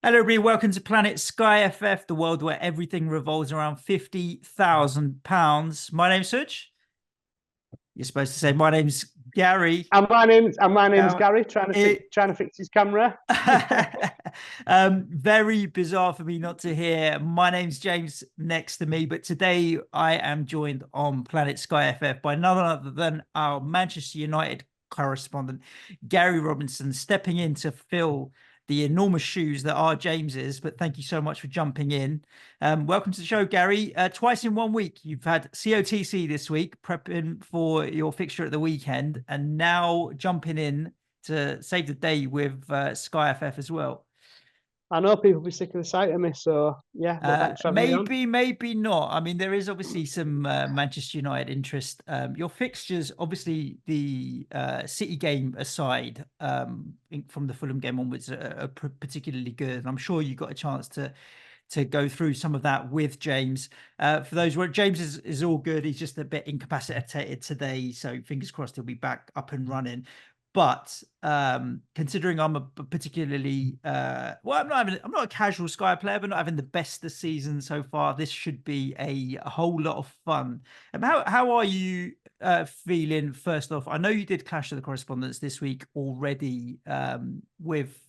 Hello, everybody. Welcome to Planet SkyFF, the world where everything revolves around £50,000. My name's Such. You're supposed to say my name's Gary. And my name's Uh, Gary, trying to fix it, trying to fix his camera. very bizarre for me not to hear. My name's James next to me, but today I am joined on Planet SkyFF by none other than our Manchester United correspondent, Gary Robinson, stepping in to fill the enormous shoes that are James's. But thank you so much for jumping in. Welcome to the show, Gary. Twice in 1 week, you've had COTC this week, prepping for your fixture at the weekend, and now jumping in to save the day with Sky FF as well. I know people will be sick of the sight of me, so yeah, but thanks for having me on. Maybe not. I mean, there is obviously some Manchester United interest. Your fixtures, obviously, the City game aside, from the Fulham game onwards, are particularly good. And I'm sure you got a chance to go through some of that with James. For those where James is all good, he's just a bit incapacitated today, so fingers crossed he'll be back up and running. But considering I'm a particularly I'm not a casual Sky player, but not having the best this season so far. This should be a whole lot of fun. And how are you feeling? First off, I know you did Clash of the Correspondents this week already with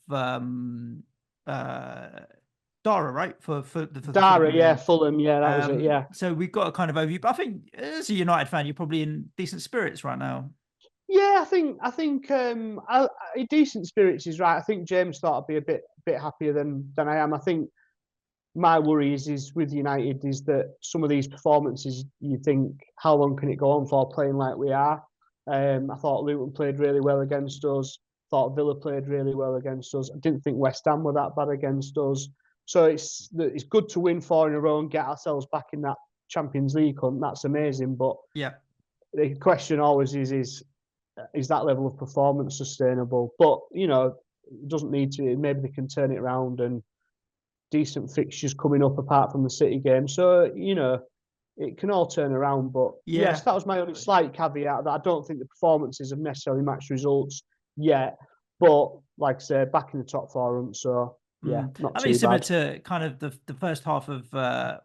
Dara, right? For the Fulham Dara, yeah, game. Fulham, yeah, that was it, yeah. So we've got a kind of overview, but I think as a United fan, you're probably in decent spirits right now. Yeah, I think decent spirits is right. I think James thought I'd be a bit happier than I am. I think my worry is with United is that some of these performances you think how long can it go on for playing like we are. I thought Luton played really well against us. Thought Villa played really well against us. I didn't think West Ham were that bad against us. So it's good to win four in a row and get ourselves back in that Champions League hunt. That's amazing. But Yeah. the question always is that level of performance sustainable? But it doesn't need to. Maybe they can turn it around and decent fixtures coming up apart from the City game. So it can all turn around. But yes, Yeah. that was my only slight caveat that I don't think the performances have necessarily matched results yet. But like I said, back in the top four, so yeah, not I mean, too similar bad. to kind of the first half of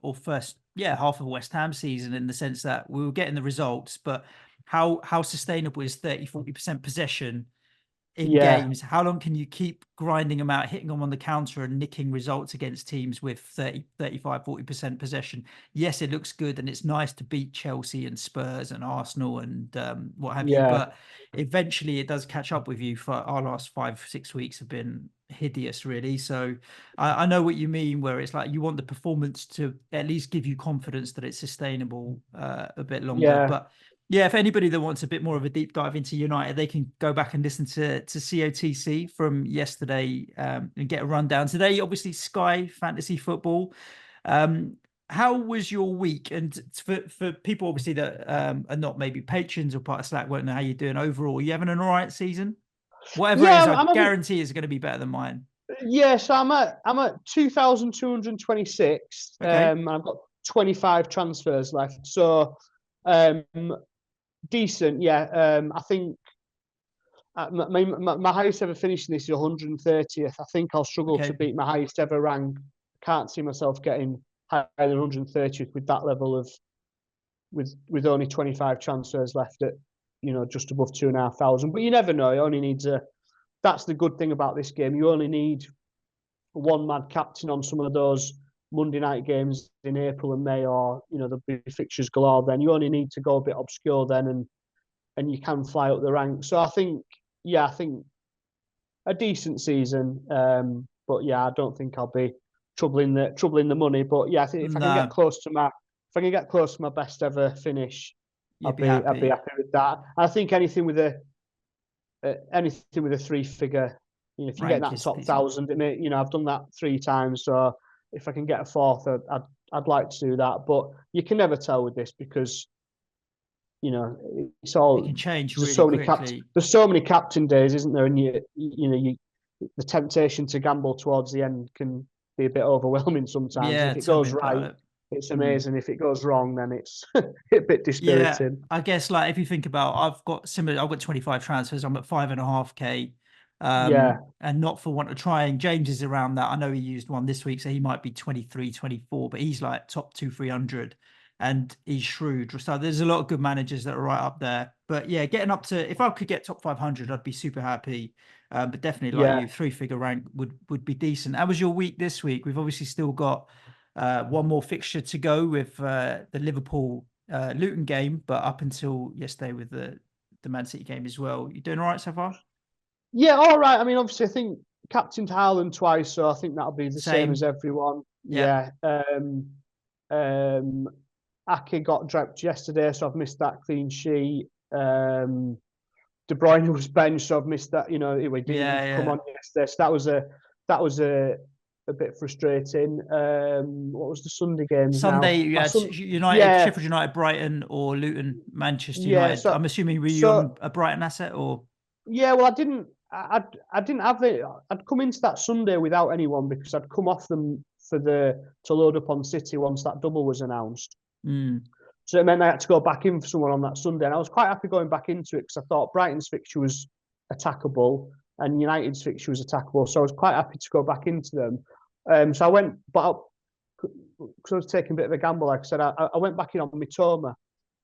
or first, yeah, half of West Ham season in the sense that we were getting the results, but how sustainable is 30-40% possession in Yeah, games? How long can you keep grinding them out, hitting them on the counter and nicking results against teams with 30, 35, 40% possession? Yes, it looks good and it's nice to beat Chelsea and Spurs and Arsenal and what have you, yeah, but eventually it does catch up with you. For our last 5, 6 weeks have been hideous, really. So I know what you mean, where it's like you want the performance to at least give you confidence that it's sustainable a bit longer. yeah. But yeah, if anybody that wants a bit more of a deep dive into United, they can go back and listen to COTC from yesterday and get a rundown. Today, obviously, Sky Fantasy Football. Um, how was your week? And for people, obviously, that are not maybe patrons or part of Slack, won't know how you're doing overall. Are you having an all right season? Whatever it Yeah, is, I'm, I I'm having. guarantee is going to be better than mine. Yeah, so I'm at 2,226. Okay. I've got 25 transfers left. So um, decent, yeah. I think my highest ever finish in this is 130th. I think I'll struggle to Okay. beat my highest ever rank. Can't see myself getting higher than 130th with that level of with only 25 transfers left at just above 2,500. But you never know. It only needs a. That's the good thing about this game. You only need one mad captain on some of those Monday night games in April and May, or there'll be fixtures galore. Then you only need to go a bit obscure then, and you can fly up the ranks. So I think a decent season. But yeah, I don't think I'll be troubling the money. But yeah, I think if I can get No, close to my best ever finish, you'd be I'd be happy. happy with that. I think anything with a three figure, if you get Rank that is top decent. thousand, I've done that 3 times. So if I can get a fourth, I'd like to do that. But you can never tell with this because it's It all can change there's really so many cap quickly. there's so many captain days, isn't there? And the temptation to gamble towards the end can be a bit overwhelming sometimes. Yeah, If it tell me goes about right, it. it's Mm. amazing. If it goes wrong, then it's a bit Yeah, dispiriting. I guess like if you think about, I've got 25 transfers. I'm at 5.5K. Yeah. And not for want of trying. James is around that. I know he used one this week, so he might be 23, 24, but he's like top 200-300 and he's shrewd. So there's a lot of good managers that are right up there. But yeah, getting up to, if I could get top 500, I'd be super happy. But definitely, like Yeah. you, three-figure rank would be decent. How was your week this week? We've obviously still got one more fixture to go with the Liverpool Luton game, but up until yesterday with the Man City game as well. You doing all right so far? Yeah, all right. I mean, obviously, I think captained Haaland twice, so I think that'll be the same as Same. everyone. Yeah. Yeah. Um, Ake got dropped yesterday, so I've missed that clean sheet. De Bruyne was benched, so I've missed that. You know, he didn't come Yeah. on yesterday, so that was a bit frustrating. What was the Sunday games Sunday, now? you had United, Yeah, Sheffield United, Brighton, or Luton, Manchester yeah. United. So I'm assuming were you on so a Brighton asset or? yeah. Well, I didn't have it. I'd come into that Sunday without anyone because I'd come off them to load up on City once that double was announced. Mm, So it meant I had to go back in for someone on that Sunday. And I was quite happy going back into it because I thought Brighton's fixture was attackable and United's fixture was attackable. So I was quite happy to go back into them. So I went, but because I was taking a bit of a gamble, like I said, I went back in on Mitoma.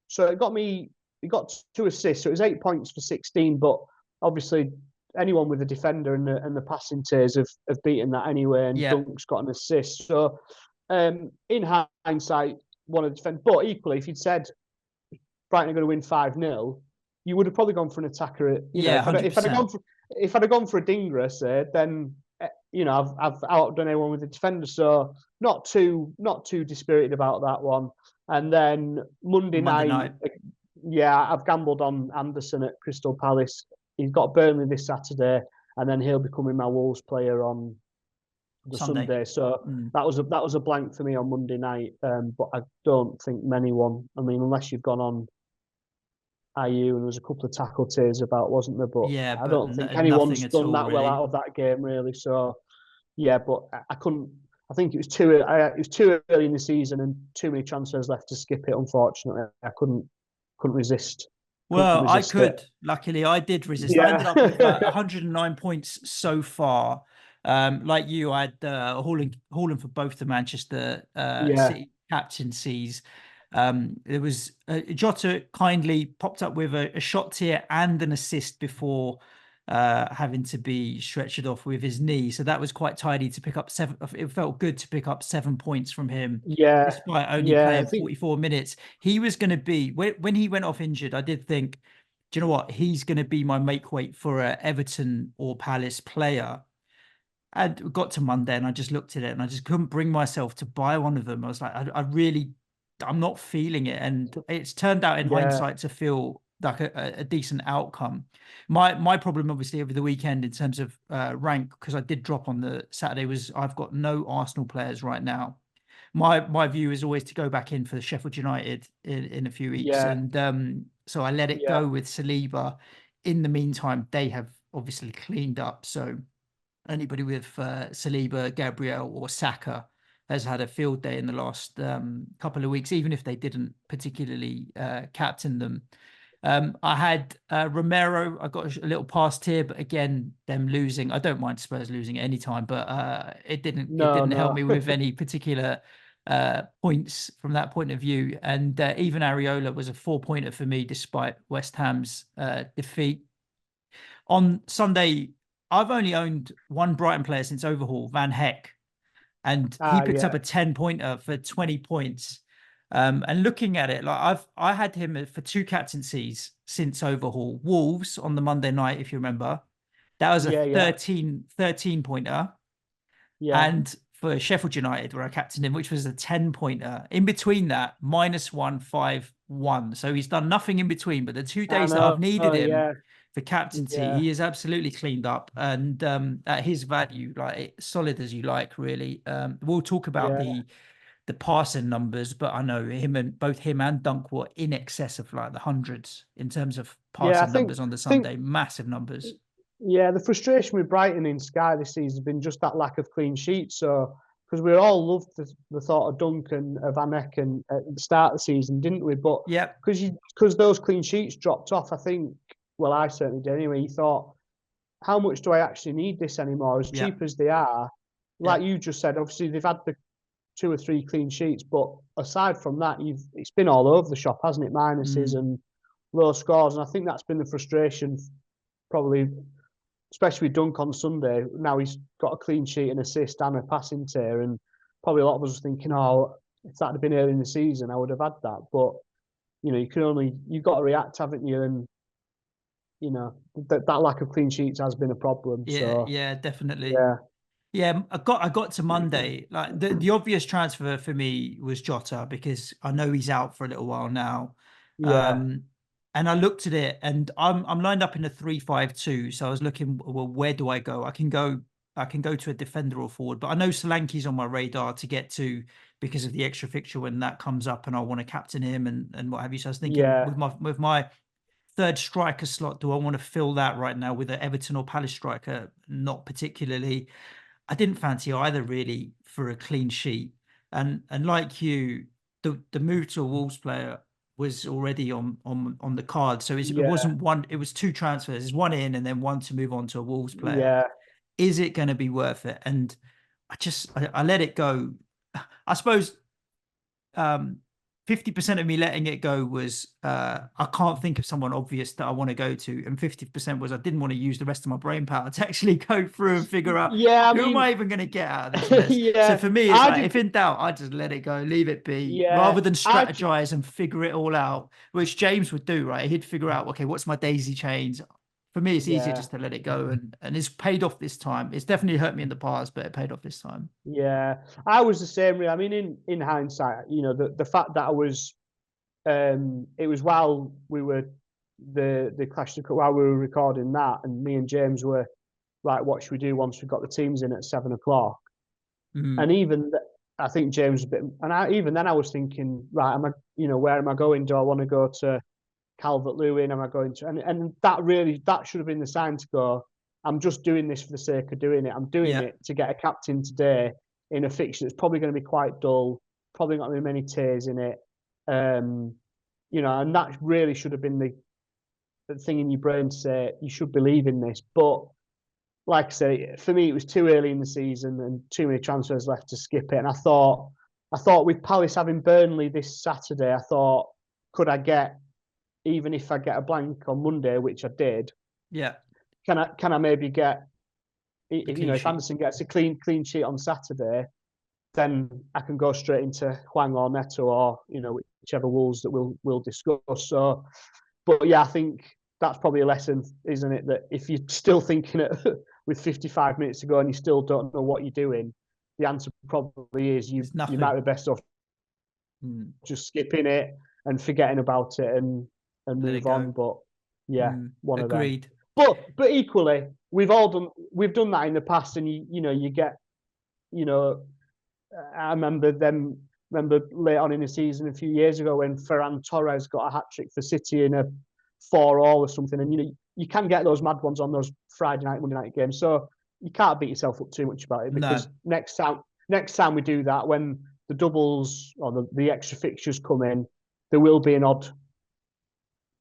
So it got 2 assists. So it was 8 points for 16. But obviously, anyone with a defender and the passing tiers have beaten that anyway. And yeah. Dunk's got an assist. So in hindsight, want to defend. But equally, if you'd said Brighton are going to win 5-0, you would have probably gone for an attacker. You know, Yeah, if I'd 100%. have gone for a Dingra, say, then you know I've outdone anyone with the defender. So not too dispirited about that one. And then Monday Monday night, night. yeah, I've gambled on Anderson at Crystal Palace. He's got Burnley this Saturday, and then he'll be coming my Wolves player on the Sunday. Sunday. So Mm. that was a blank for me on Monday night. But I don't think many won. I mean, unless you've gone on IU and there's a couple of tackle tiers about, wasn't there? But Yeah, I but don't think nothing anyone's at done all, that well really. out of that game really. So yeah, but I couldn't. I think it was too early in the season and too many transfers left to skip it. Unfortunately, I couldn't resist. Couldn't Well, I resist it. could. Luckily, I did resist. I ended Yeah, up with 109 points so far. Like you, I had Haaland for both the Manchester yeah, City captaincies. There was Jota kindly popped up with a shot tier and an assist before having to be stretchered off with his knee. So that was quite tidy to pick up 7. It felt good to pick up 7 points from him, yeah, despite only yeah. I playing think 44 minutes. He was going to be, when he went off injured, I did think, do you know what? He's going to be my make weight for a Everton or Palace player. I got to Monday and I just looked at it and I just couldn't bring myself to buy one of them. I was like, I'm not feeling it. And it's turned out in yeah, hindsight to feel like a decent outcome. My problem, obviously, over the weekend in terms of rank, because I did drop on the Saturday, was I've got no Arsenal players right now. My view is always to go back in for Sheffield United in a few weeks. yeah, And so I let it yeah, go with Saliba. In the meantime, they have obviously cleaned up. So anybody with Saliba, Gabriel, or Saka has had a field day in the last couple of weeks, even if they didn't particularly captain them. I had Romero. I got a little past here, but again, them losing. I don't mind Spurs losing at any time, but it no, didn't help no, me with any particular points from that point of view. And even Areola was a 4-pointer for me, despite West Ham's defeat. On Sunday, I've only owned one Brighton player since overhaul, Van Heck, and he picked up yeah, a 10-pointer for 20 points. And looking at it, like I had him for 2 captaincies since overhaul. Wolves on the Monday night, if you remember, that was a yeah, yeah, 13 pointer. yeah. And for Sheffield United, where I captained him, which was a 10-pointer. In between that, -1, 5, 1. So he's done nothing in between. But the 2 days that I've I needed know, him yeah, for captaincy, yeah, he is absolutely cleaned up. And at his value, like solid as you like, really. We'll talk about yeah, the passing numbers, but I know both him and Dunk were in excess of like the hundreds in terms of yeah. passing numbers on the Think Sunday, massive numbers. yeah. The frustration with Brighton in Sky this season has been just that lack of clean sheets. So because we all loved the thought of Duncan, of Van Ecken at the start of the season, didn't we? But Yep. because those clean sheets dropped off, I think. Well, I certainly did anyway. You thought how much do I actually need this anymore? As Yeah. cheap as they are, Yeah. like you just said, obviously they've had the 2 or 3 clean sheets, but aside from that, it's been all over the shop, hasn't it? Minuses Mm. and low scores, and I think that's been the frustration, probably, especially with Dunk on Sunday. Now he's got a clean sheet, an assist, and a passing tier, and probably a lot of us are thinking, oh, if that had been early in the season, I would have had that. But you've got to react, haven't you? And that lack of clean sheets has been a problem. Yeah. So Yeah. Definitely. yeah, Yeah, I got to Monday. Like the obvious transfer for me was Jota because I know he's out for a little while now. yeah, Um, and I looked at it and I'm lined up in a 3-5-2. So I was looking, well, where do I go? I can go to a defender or forward, but I know Solanke's on my radar to get to because of the extra fixture when that comes up and I want to captain him and what have you. So I was thinking yeah, with my third striker slot, do I want to fill that right now with an Everton or Palace striker? Not particularly. I didn't fancy either really for a clean sheet. And like you, the move to a Wolves player was already on the card. So it yeah, wasn't one, it was two transfers. It's one in and then one to move on to a Wolves player. yeah, Is it going to be worth it? And I let it go. I suppose 50% of me letting it go was I can't think of someone obvious that I want to go to, and 50% was I didn't want to use the rest of my brain power to actually go through and figure out yeah. I who am mean, I even going to get out of this mess. So yeah, for me, it's I like did. if in doubt, I just let it go, leave it be, Yeah, rather than I strategize and figure it all out, which James would do, right? He'd figure out, okay, what's my daisy chains? For me, it's easier yeah, just to let it go, and it's paid off this time. It's definitely hurt me in the past, but it paid off this time. yeah. I was the same. I mean, in hindsight, the fact that I was it was while we were the Clash of the Cup, while we were recording that, and me and James were like, what should we do once we got the teams in at 7 o'clock? Mm, And I think James was a bit, and even then I was thinking, right, where am I going? Do I want to go to Calvert Lewin? Am I going to, and that should have been the sign to go. I'm just doing this for the sake of doing it. I'm doing yeah, it to get a captain today in a fixture that's probably going to be quite dull, probably not going to be many tears in it. Um, and that really should have been the thing in your brain to say you should believe in this. But like I say, for me, it was too early in the season and too many transfers left to skip it. And I thought with Palace having Burnley this Saturday, I thought, could I get, even if I get a blank on Monday, which I did, yeah, can I maybe get, the if clean if sheet. Anderson gets a clean sheet on Saturday, then I can go straight into Hwang or Neto or whichever Wolves that we'll discuss. So, but yeah, I think that's probably a lesson, isn't it? That if you're still thinking it with 55 minutes to go and you still don't know what you're doing, the answer probably is you It's you might nothing. be best off Mm, just skipping it and forgetting about it and let it move go. on. But yeah, one of them. Agreed. But equally, we've done that in the past, and you get you know I remember late on in the season a few years ago when Ferran Torres got a hat trick for City in a 4-4 or something, and you can get those mad ones on those Friday night, Monday night games. So you can't beat yourself up too much about it, No. because next time we do that, when the doubles or the extra fixtures come in, there will be an odd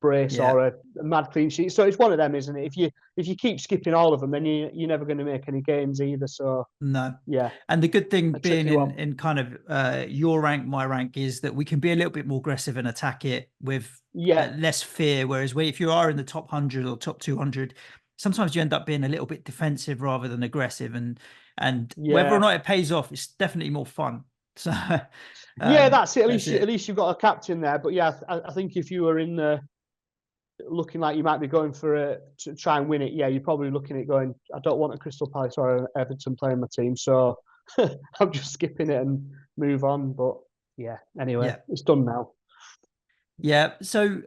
brace Yeah. or a mad clean sheet. So it's one of them, isn't it? If you keep skipping all of them, then you're never going to make any games either. So No. yeah, And the good thing a being tricky in one. in kind of your rank, my rank, is that we can be a little bit more aggressive and attack it with Yeah, less fear. Whereas if you are in the top 100 or top 200, sometimes you end up being a little bit defensive rather than aggressive. And whether or yeah. not it pays off, it's definitely more fun. So Yeah, that's it. At that's least at it. least you've got a captain there. But yeah, I think if you were in the looking like you might be going to try and win it, yeah, you're probably looking at going, I don't want a Crystal Palace or an Everton playing my team, so I'm just skipping it and move on. But yeah, anyway, Yeah. it's done now. Yeah. So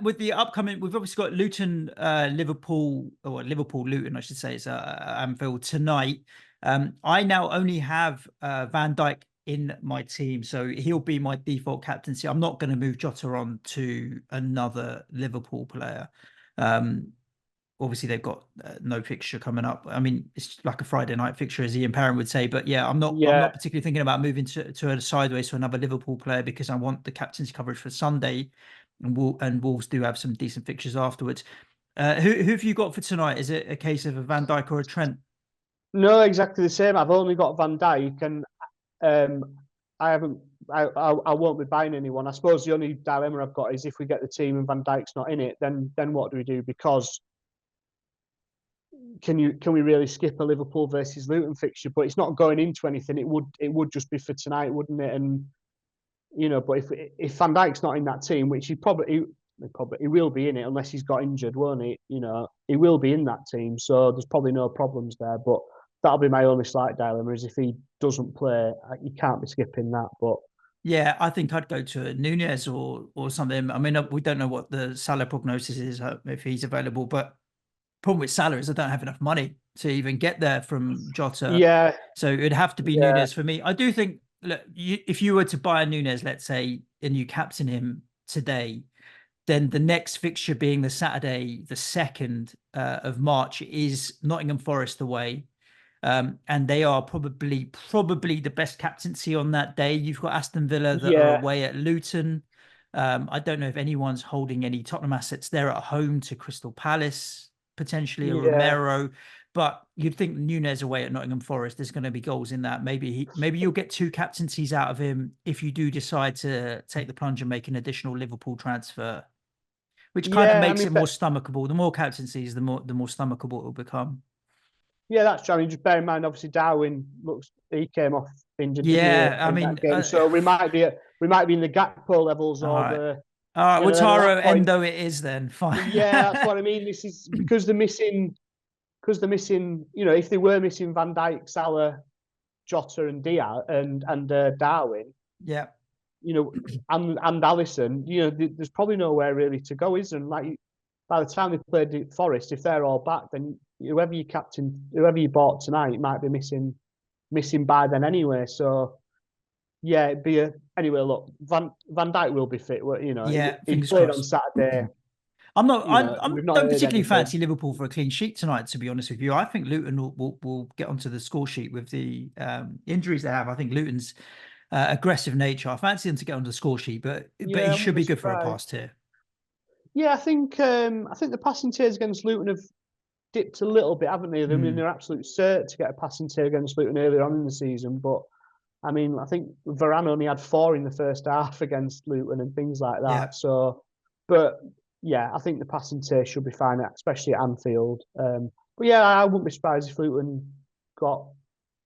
with the upcoming, we've obviously got Luton, Liverpool, or Liverpool, Luton, I should say, it's Anfield tonight. I now only have Van Dijk in my team, so he'll be my default captaincy. I'm not going to move Jota on to another Liverpool player. Um, Obviously they've got no fixture coming up. I mean, it's like a Friday night fixture, as Ian Parent would say. But yeah, I'm Yeah, not particularly thinking about moving to a sideways to another Liverpool player because I want the captaincy coverage for Sunday, and Wolves do have some decent fixtures afterwards. Who have you got for tonight? Is it a case of a Van Dijk or a Trent? No, exactly the same. I've only got Van Dijk, and I haven't. I won't be buying anyone. I suppose the only dilemma I've got is if we get the team and Van Dijk's not in it, then what do we do? Because can we really skip a Liverpool versus Luton fixture? But it's not going into anything. It would just be for tonight, wouldn't it? And but if Van Dijk's not in that team, which he will be in it unless he's got injured, won't he? He will be in that team, so there's probably no problems there. But that'll be my only slight dilemma is if he doesn't play, you can't be skipping that. But Yeah, I think I'd go to Nunez or something. I mean, we don't know what the Salah prognosis is if he's available, but problem with Salah is I don't have enough money to even get there from Jota. yeah, So it'd have to be yeah, Nunez for me. I do think, look, if you were to buy a Nunez, let's say, and you captain him today, then the next fixture being the Saturday, the 2nd of March, is Nottingham Forest away. And they are probably the best captaincy on that day. You've got Aston Villa that are yeah, away at Luton. I don't know if anyone's holding any Tottenham assets. They're at home to Crystal Palace, potentially a yeah. Romero. But you'd think Nunez away at Nottingham Forest, there's going to be goals in that. Maybe you'll get 2 captaincies out of him if you do decide to take the plunge and make an additional Liverpool transfer, which kind of Yeah, I makes mean, it more stomachable. The more captaincies, the more stomachable it will become. yeah, that's true. I mean, just bear in mind, obviously, Darwin he came off injured, didn't he, Yeah, I in that mean, game? So we might be in the Gakpo levels all or right. the, All right, then at Wataru that point, Endo it is then. Fine. yeah, that's what I mean. This is because they're missing. If they were missing Van Dijk, Salah, Jota, and Diaz and Darwin, Yeah. and Allison, there's probably nowhere really to go, is there? And like by the time they played Forest, if they're all back, then whoever you bought tonight might be missing by then anyway. So yeah, it'd be anyway. Look, Van Dijk will be fit. Yeah, He fingers played on crossed. Saturday. I'm not. I'm We've not don't heard particularly anything. fancy Liverpool for a clean sheet tonight. To be honest with you, I think Luton will get onto the score sheet with the injuries they have. I think Luton's aggressive nature. I fancy them to get onto the score sheet, but he Yeah, I should wouldn't be be good for a surprised. pass here. Yeah, I think the passing tiers against Luton have dipped a little bit, haven't they? I mean, Mm, they're absolute cert to get a passing tier against Luton earlier on in the season, but I mean, I think Varane only had 4 in the first half against Luton and things like yeah, that. So, but yeah, I think the passing tier should be fine, especially at Anfield. But yeah, I wouldn't be surprised if Luton got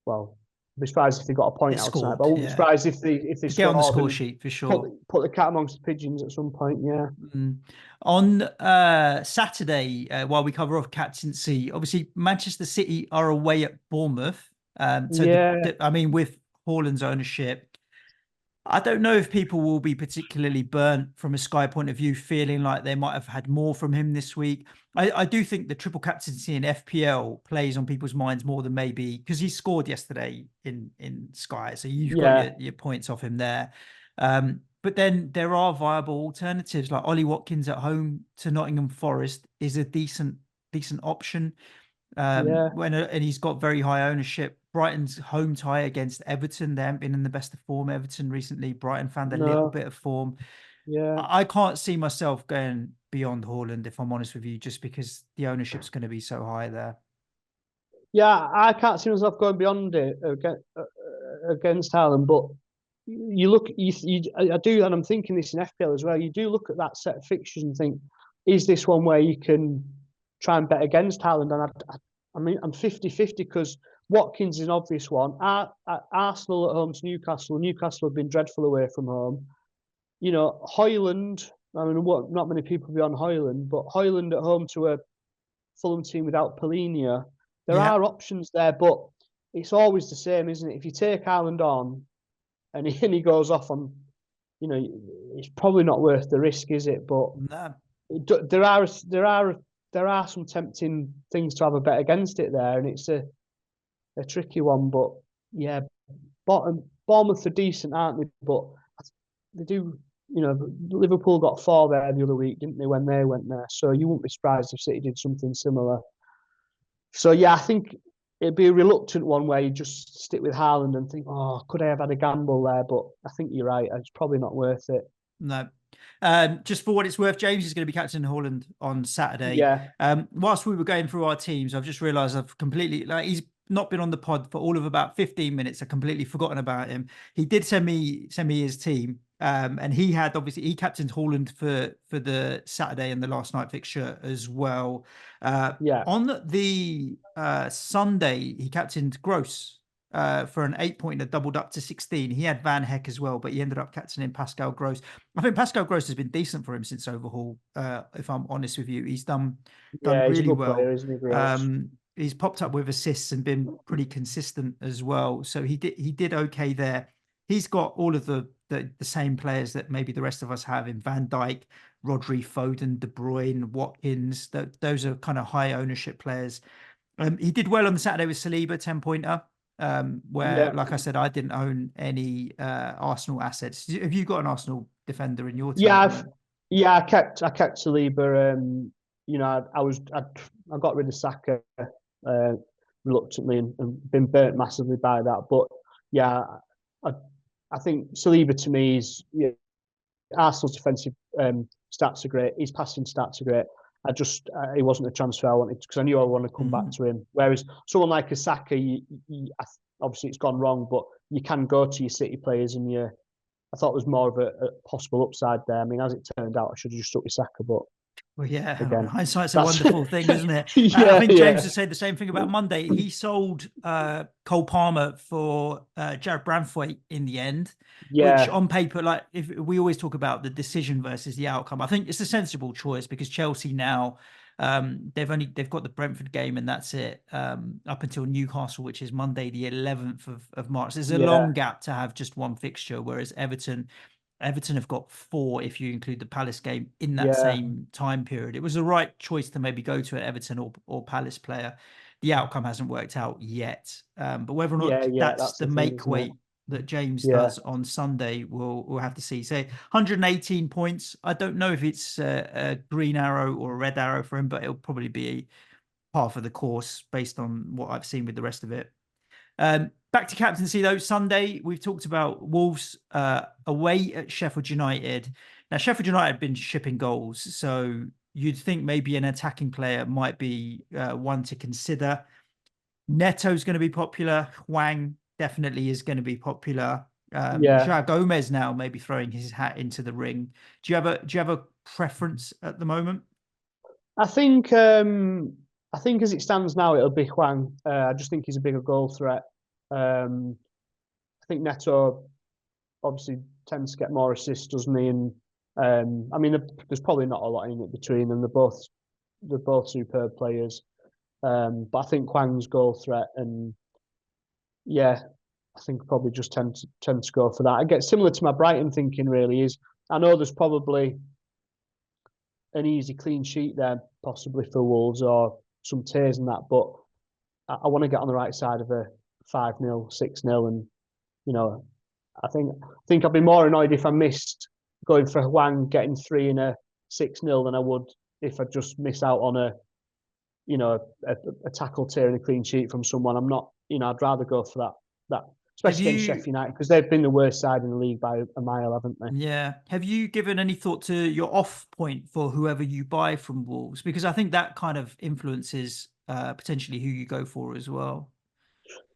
well. I'd be surprised if they got a they point out tonight, but scored. I wouldn't be Yeah, surprised if they get on the scored score and sheet for put sure. put the cat amongst the pigeons at some point. Yeah, Mm. On Saturday, while we cover off captaincy, obviously Manchester City are away at Bournemouth. So yeah, I mean, with Haaland's ownership, I don't know if people will be particularly burnt from a Sky point of view, feeling like they might have had more from him this week. I do think the triple captaincy in FPL plays on people's minds more than maybe because he scored yesterday in Sky, so you've got yeah, your points off him there. But then there are viable alternatives like Ollie Watkins at home to Nottingham Forest is a decent option. yeah. And he's got very high ownership. Brighton's home tie against Everton. They haven't been in the best of form. Everton recently. Brighton found a little No, bit of form. yeah. I can't see myself going beyond Haaland, if I'm honest with you, just because the ownership's going to be so high there. Yeah, I can't see myself going beyond it against Haaland, but you look, I do, and I'm thinking this in FPL as well. You do look at that set of fixtures and think, is this one where you can try and bet against Haaland? And I mean, I'm 50-50 because Watkins is an obvious one. Arsenal at home to Newcastle. Newcastle have been dreadful away from home. Højlund. I mean, not many people be on Højlund, but Højlund at home to a Fulham team without Polina. There Yeah, are options there, but it's always the same, isn't it? If you take Haaland on and he goes off on, it's probably not worth the risk, is it? But no, there are some tempting things to have a bet against it there, and it's a tricky one. But yeah, Bournemouth are decent, aren't they? But they do. Liverpool got 4 there the other week, didn't they, when they went there? So you wouldn't be surprised if City did something similar. So yeah, I think it'd be a reluctant one where you just stick with Haaland and think, oh, could I have had a gamble there? But I think you're right. It's probably not worth it. no. Just for what it's worth, James is going to be captaining Haaland on Saturday. Yeah, Whilst we were going through our teams, I've just realised I've completely he's not been on the pod for all of about 15 minutes. I've completely forgotten about him. He did send me his team. And he had obviously he captained Haaland for the Saturday and the last night fixture as well. yeah, On the Sunday, he captained Gross for an 8-pointer, doubled up to 16. He had Van Heck as well, but he ended up captaining Pascal Gross. I think Pascal Gross has been decent for him since overhaul. If I'm honest with you, he's done yeah. He's a really good well. player, isn't he, Gross? He's popped up with assists and been pretty consistent as well. So he did okay there. He's got all of the same players that maybe the rest of us have in Van Dijk, Rodri, Foden, De Bruyne, Watkins. Those are kind of high ownership players. He did well on the Saturday with Saliba, 10-pointer, where, Yeah, like I said, I didn't own any Arsenal assets. Have you got an Arsenal defender in your team yeah, at the moment? yeah. I kept Saliba. I got rid of Saka reluctantly and been burnt massively by that. But yeah, I I think Saliba to me is Arsenal's defensive stats are great. His passing stats are great. He wasn't a transfer I wanted because I knew I wanted to come back to him. Whereas someone like a Saka, obviously it's gone wrong, but you can go to your City players and I thought there was more of a possible upside there. I mean, as it turned out, I should have just stuck with Saka, but Well, yeah, again, hindsight's a that's wonderful thing, isn't it? I yeah, think James yeah, has said the same thing about Monday. He sold Cole Palmer for Jared Branthwaite in the end, which yeah, on paper, like if we always talk about the decision versus the outcome, I think it's a sensible choice because Chelsea now they've got the Brentford game and that's it up until Newcastle, which is Monday the 11th of March. There's a long yeah, gap to have just one fixture, whereas Everton have got 4 if you include the Palace game in that yeah, same time period. It was the right choice to maybe go to an Everton or Palace player. The outcome hasn't worked out yet. But whether or yeah, not yeah. that's That's the the thing, make isn't it? weight that James Yeah, does on Sunday, we'll have to see. So 118 points. I don't know if it's a green arrow or a red arrow for him, but it'll probably be half of the course based on what I've seen with the rest of it. Back to captaincy though. Sunday, we've talked about Wolves away at Sheffield United. Now, Sheffield United have been shipping goals, so you'd think maybe an attacking player might be one to consider. Neto's going to be popular. Hwang definitely is going to be popular. yeah. João Gomez now maybe throwing his hat into the ring. Do you have a preference at the moment? I think I think as it stands now, it'll be Hwang. I just think he's a bigger goal threat. I think Neto obviously tends to get more assists, doesn't he? And I mean, there's probably not a lot in it between them. They're both superb players. But I think Hwang's goal threat, and yeah, I think probably just tend to go for that. I get similar to my Brighton thinking. Really, is I know there's probably an easy clean sheet there, possibly for Wolves or some tears and that, but I want to get on the right side of a 5-0, 6-0, and you know, I think I'd be more annoyed if I missed going for Hwang getting 3 in a 6-0 than I would if I just miss out on a tackle tear and a clean sheet from someone. I'm not, I'd rather go for that, Have especially against you Sheffield United because they've been the worst side in the league by a mile, haven't they? Yeah. Have you given any thought to your off point for whoever you buy from Wolves? Because I think that kind of influences potentially who you go for as well.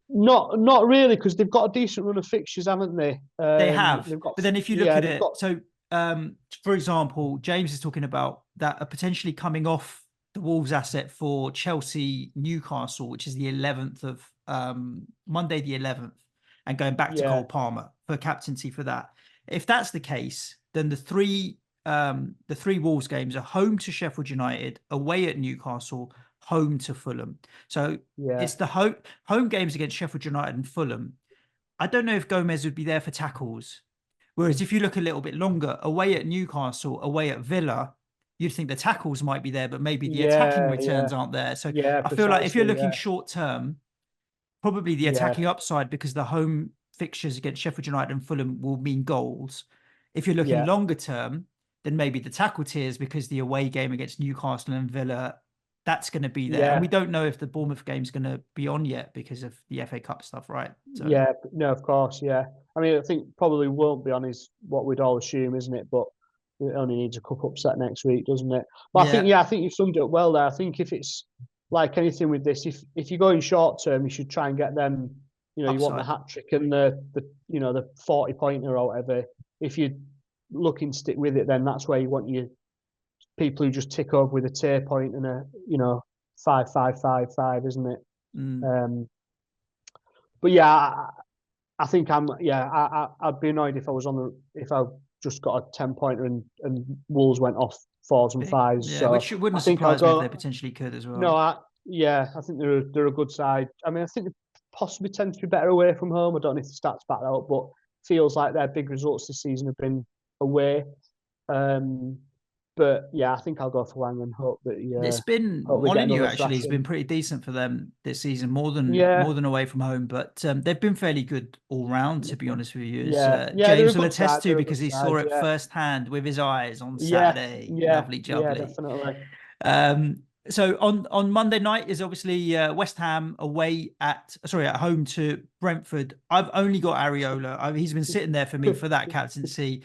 Not really because they've got a decent run of fixtures, haven't they? They have, They've got but then if you look yeah, at they've it, got so for example, James is talking about that potentially coming off the Wolves asset for Chelsea Newcastle, which is the 11th of Monday the 11th, and going back to Cole yeah, Palmer for captaincy for that. If that's the case, then the three Wolves games are home to Sheffield United, away at Newcastle, home to Fulham. So yeah, it's the home games against Sheffield United and Fulham. I don't know if Gomez would be there for tackles. Whereas if you look a little bit longer, away at Newcastle, away at Villa, you'd think the tackles might be there, but maybe the attacking yeah, yeah, returns aren't there. So yeah, I feel like if you're precisely, looking yeah, short term, probably the yeah, attacking upside because the home fixtures against Sheffield United and Fulham will mean goals. If you're looking yeah, longer term, then maybe the tackle tiers because the away game against Newcastle and Villa, that's going to be there. And we yeah, don't know if the Bournemouth game's going to be on yet because of the FA Cup stuff, right? So yeah. No, of course, yeah. I mean, I think probably won't be on is what we'd all assume, isn't it? But It only needs a cup upset next week, doesn't it? But Yeah, I think you've summed it up well there. I think if it's like anything with this, if you're going short term, you should try and get them. You want the upside. hat trick and the 40-pointer or whatever. If you're looking to stick with it, then that's where you want your people who just tick over with a tier point and a 5-5-5-5, isn't it? Mm. But yeah, I think I'd be annoyed if I was if I just got a 10-pointer and Wolves went off fours and Big. fives. Yeah, So which wouldn't I think I'll surprise me if they go. potentially could as No, well. I think they're a good side. I mean, I think they possibly tend to be better away from home. I don't know if the stats back that up, but feels like their big results this season have been away. Um, but yeah, I think I'll go for Wang and hope that It's been hope we get Molyneux another actually has been thrashing. pretty decent for them this season, Yeah, more than away from home. But they've been fairly good all round, to be honest with you. As yeah, they're a James will good attest side. to They're a because good he saw side. it Yeah, firsthand with his eyes on yeah, Saturday. yeah, Lovely yeah, jubbly. definitely. So on Monday night is obviously West Ham at home to Brentford. I've only got Areola. He's been sitting there for me for that captaincy.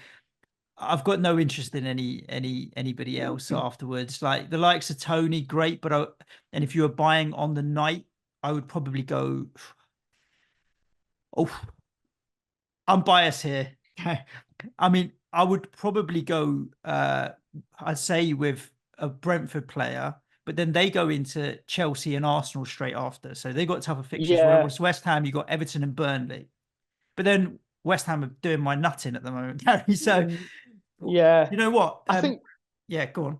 I've got no interest in anybody else afterwards. Like the likes of Tony, great, and if you were buying on the night, I would probably go. Oh, I'm biased here. I mean, I would probably go. I'd say with a Brentford player, but then they go into Chelsea and Arsenal straight after, so they got tougher fixtures. Yeah, Whereas West Ham, you got Everton and Burnley, but then West Ham are doing my nutting at the moment, Gary. So yeah. you know what? I think Yeah, go on.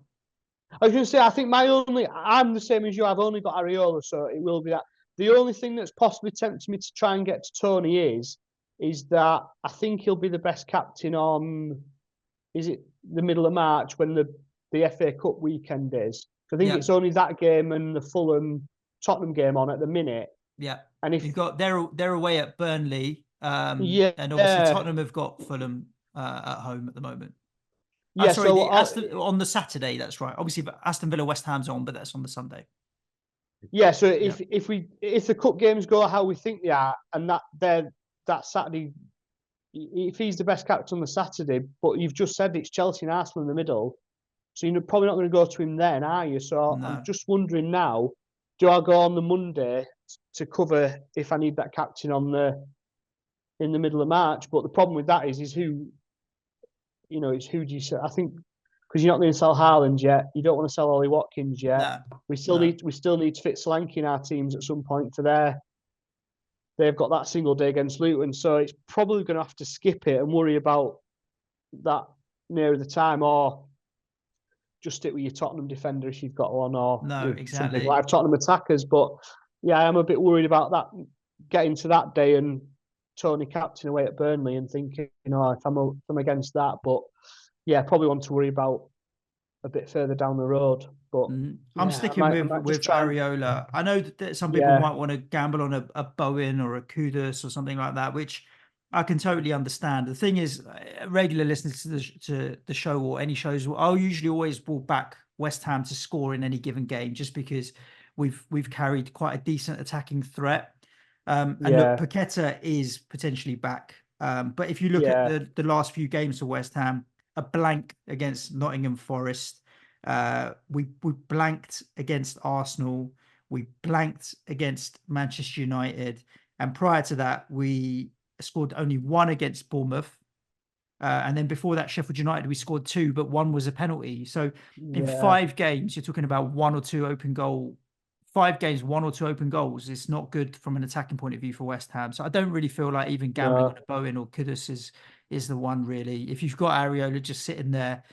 I was going to say, I think I'm the same as you. I've only got Areola, so it will be that. The only thing that's possibly tempting me to try and get to Tony is that I think he'll be the best captain on, is it the middle of March when the FA Cup weekend is? I think Yeah, it's only that game and the Fulham Tottenham game on at the minute. yeah. And if, You've got they're away at Burnley, yeah, and obviously Tottenham have got Fulham at home at the moment. Oh, yeah, sorry, so the Aston on the Saturday. That's right. Obviously, Aston Villa West Ham's on, but that's on the Sunday. yeah, so Yeah, if the cup games go how we think they are, and that Saturday, if he's the best captain on the Saturday, but you've just said it's Chelsea and Arsenal in the middle, so you're probably not going to go to him then, are you? So I'm no, just wondering now, do I go on the Monday to cover if I need that captain in the middle of March? But the problem with that is it's who do you sell? I think because you're not going to sell Haaland yet, you don't want to sell Ollie Watkins yet. no, We still no. need to fit Solanke in our teams at some point for they've got that single day against Luton, so it's probably going to have to skip it and worry about that near the time, or just stick with your Tottenham defender if you've got one, or No, some people exactly. have Tottenham attackers. But yeah, I'm a bit worried about that getting to that day and Tony captain away at Burnley and thinking, if I'm against that. But yeah, probably want to worry about a bit further down the road. But I'm yeah, sticking I might just with try and Areola. I know that some people yeah, might want to gamble on a Bowen or a Kudus or something like that, which I can totally understand. The thing is, regular listeners to the show or any shows, I'll usually always will back West Ham to score in any given game, just because we've carried quite a decent attacking threat. And look, yeah, Paqueta is potentially back. But if you look at yeah, the last few games for West Ham, a blank against Nottingham Forest. We blanked against Arsenal. We blanked against Manchester United, and prior to that, we scored only one against Bournemouth. And then before that, Sheffield United, we scored two, but one was a penalty. So in yeah, 5 games, you're talking about one or two open goal. 5 games, one or two open goals. It's not good from an attacking point of view for West Ham. So I don't really feel like even gambling on no, a Bowen or Kudus is the one really. If you've got Areola just sitting there,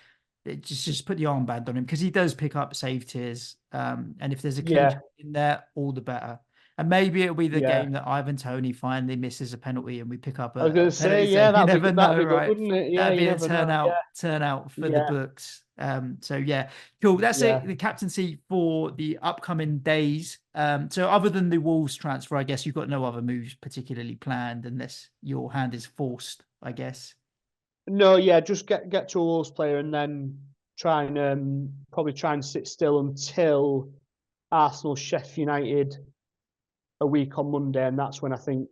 just put the armband on him because he does pick up save tiers. And if there's a clean yeah, sheet in there, all the better. And maybe it'll be the yeah. game that Ivan Tony finally misses a penalty and we pick up I was a going to say, penalty yeah, save. You never that'd know, be good, right? wouldn't it? Yeah, That'd you be a never know. Yeah, turnout for the yeah, books. So yeah, cool. That's yeah. it. The captaincy for the upcoming days. So other than the Wolves transfer, I guess you've got no other moves particularly planned unless your hand is forced, I guess. No, yeah, just get to a Wolves player and then try and probably try and sit still until Arsenal Sheffield United a week on Monday, and that's when I think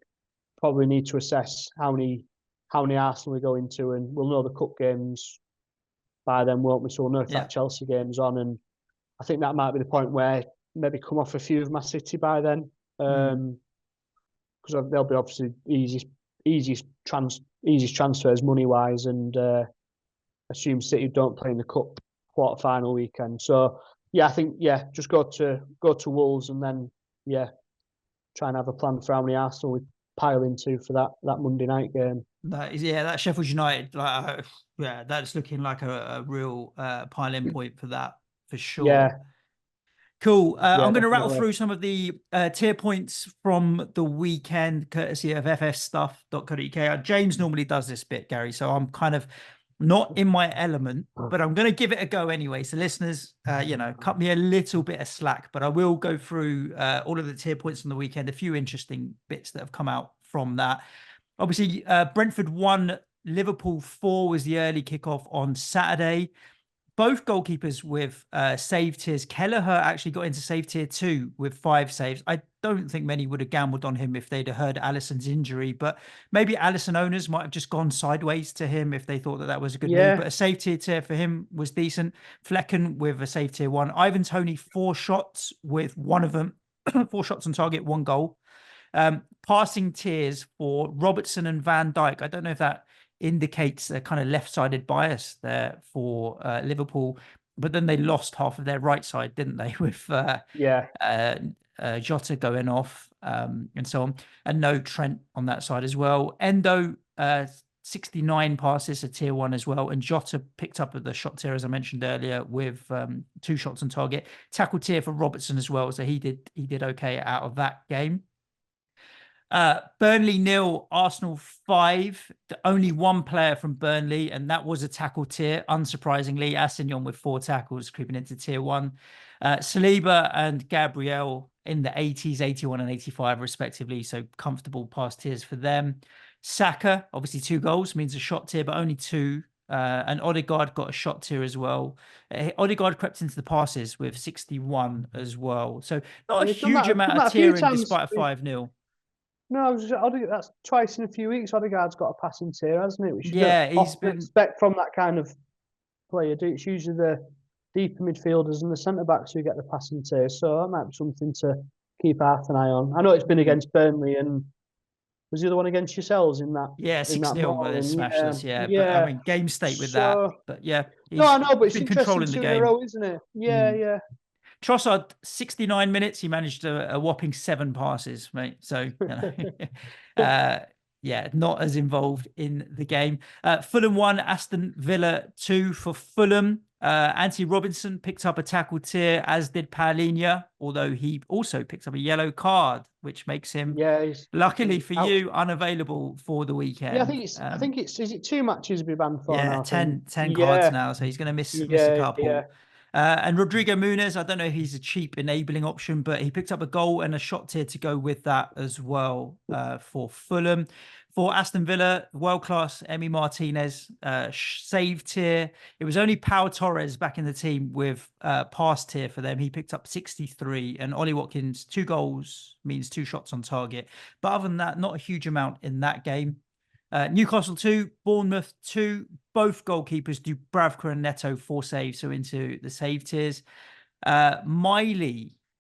probably need to assess how many Arsenal we go into, and we'll know the cup games by then, won't we? So we'll know if Yeah. that Chelsea game's on, and I think that might be the point where maybe come off a few of my City by then, because they'll be obviously easiest transfers money wise, and assume City don't play in the cup quarter final weekend. So yeah, I think just go to Wolves, and then try and have a plan for how many Arsenal we pile into for that Monday night game. That Sheffield United, that's looking like a real pile-in point for that for sure. Yeah, Cool. yeah, I'm going to rattle definitely. through some of the tier points from the weekend, courtesy of ffstuff.co.uk. James normally does this bit, Gary, so I'm kind of not in my element, but I'm going to give it a go anyway. So listeners, cut me a little bit of slack, but I will go through all of the tier points from the weekend, a few interesting bits that have come out from that. Obviously, Brentford 1, Liverpool 4 was the early kickoff on Saturday. Both goalkeepers with save tiers. Kelleher actually got into save tier 2 with 5 saves. I don't think many would have gambled on him if they'd have heard Alisson's injury, but maybe Alisson owners might have just gone sideways to him if they thought that was a good move. But a save tier for him was decent. Flecken with a save tier 1. Ivan Toney, 4 shots with one of them, 4 shots on target, 1 goal. Passing tiers for Robertson and Van Dijk. I don't know if that indicates a kind of left-sided bias there for Liverpool, but then they lost half of their right side, didn't they? With Jota going off and so on, and no Trent on that side as well. Endo 69 passes, a tier 1 as well, and Jota picked up at the shot tier as I mentioned earlier with 2 shots on target. Tackle tier for Robertson as well, so he did okay out of that game. Burnley 0, Arsenal 5. Only one player from Burnley, and that was a tackle tier. Unsurprisingly, Assignon with 4 tackles, creeping into tier 1. Saliba and Gabriel in the 80s, 81 and 85 respectively, so comfortable pass tiers for them. Saka, obviously 2 goals, means a shot tier, but only 2. And Odegaard got a shot tier as well. Odegaard crept into the passes with 61 as well. So not a huge amount of tiering despite a 5-0. No, that's twice in a few weeks. Odegaard's got a passing tier, hasn't it? Which you don't he's been expect from that kind of player. It's usually the deeper midfielders and the centre backs who get the passing tier. So that might be something to keep half an eye on. I know it's been against Burnley, and was the other one against yourselves in that? 6-0 smashed us. Yeah. But I mean, game state with that. But yeah, I know, but he's it's been interesting controlling the 2 in a game. row, isn't it? Yeah. Trossard, 69 minutes. He managed a whopping 7 passes, mate. So, not as involved in the game. Fulham 1, Aston Villa 2 for Fulham. Anthony Robinson picked up a tackle tier, as did Paulinho, although he also picked up a yellow card, which makes him, luckily for you, unavailable for the weekend. Yeah, I think it's is it 2 matches be banned for now? 10 cards now, so he's going to miss a couple. Yeah. And Rodrigo Muniz, I don't know if he's a cheap enabling option, but he picked up a goal and a shot tier to go with that as well for Fulham. For Aston Villa, world-class Emi Martinez, save tier. It was only Pau Torres back in the team with pass tier for them. He picked up 63, and Ollie Watkins, 2 goals means 2 shots on target. But other than that, not a huge amount in that game. Newcastle 2, Bournemouth 2. Both goalkeepers, Dubravka and Neto, 4 saves, so into the save tiers.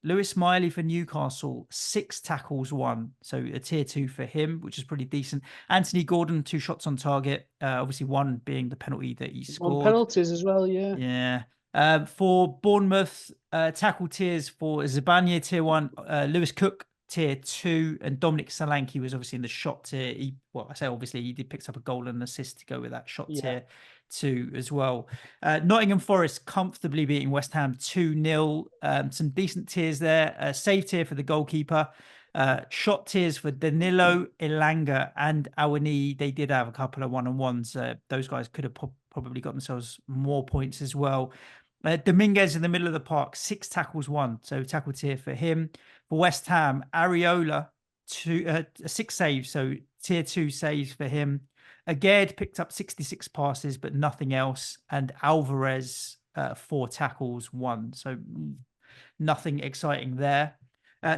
Lewis Miley for Newcastle, 6 tackles, 1. So a tier 2 for him, which is pretty decent. Anthony Gordon, 2 shots on target. Obviously, 1 being the penalty that he scored. 1 penalties as well, yeah. For Bournemouth, tackle tiers for Zabanya, tier 1. Lewis Cook, tier 2, and Dominic Solanke was obviously in the shot tier. He did pick up a goal and an assist to go with that shot tier 2 as well. Nottingham Forest comfortably beating West Ham 2-0. Some decent tiers there. Save tier for the goalkeeper. Shot tiers for Danilo, Elanga, and Awani. They did have a couple of one-on-ones. Those guys could have probably got themselves more points as well. Dominguez in the middle of the park, 6 tackles, 1. So tackle tier for him. For West Ham, Areola, 6 saves. So tier 2 saves for him. Aged picked up 66 passes, but nothing else. And Alvarez, 4 tackles, 1. So nothing exciting there.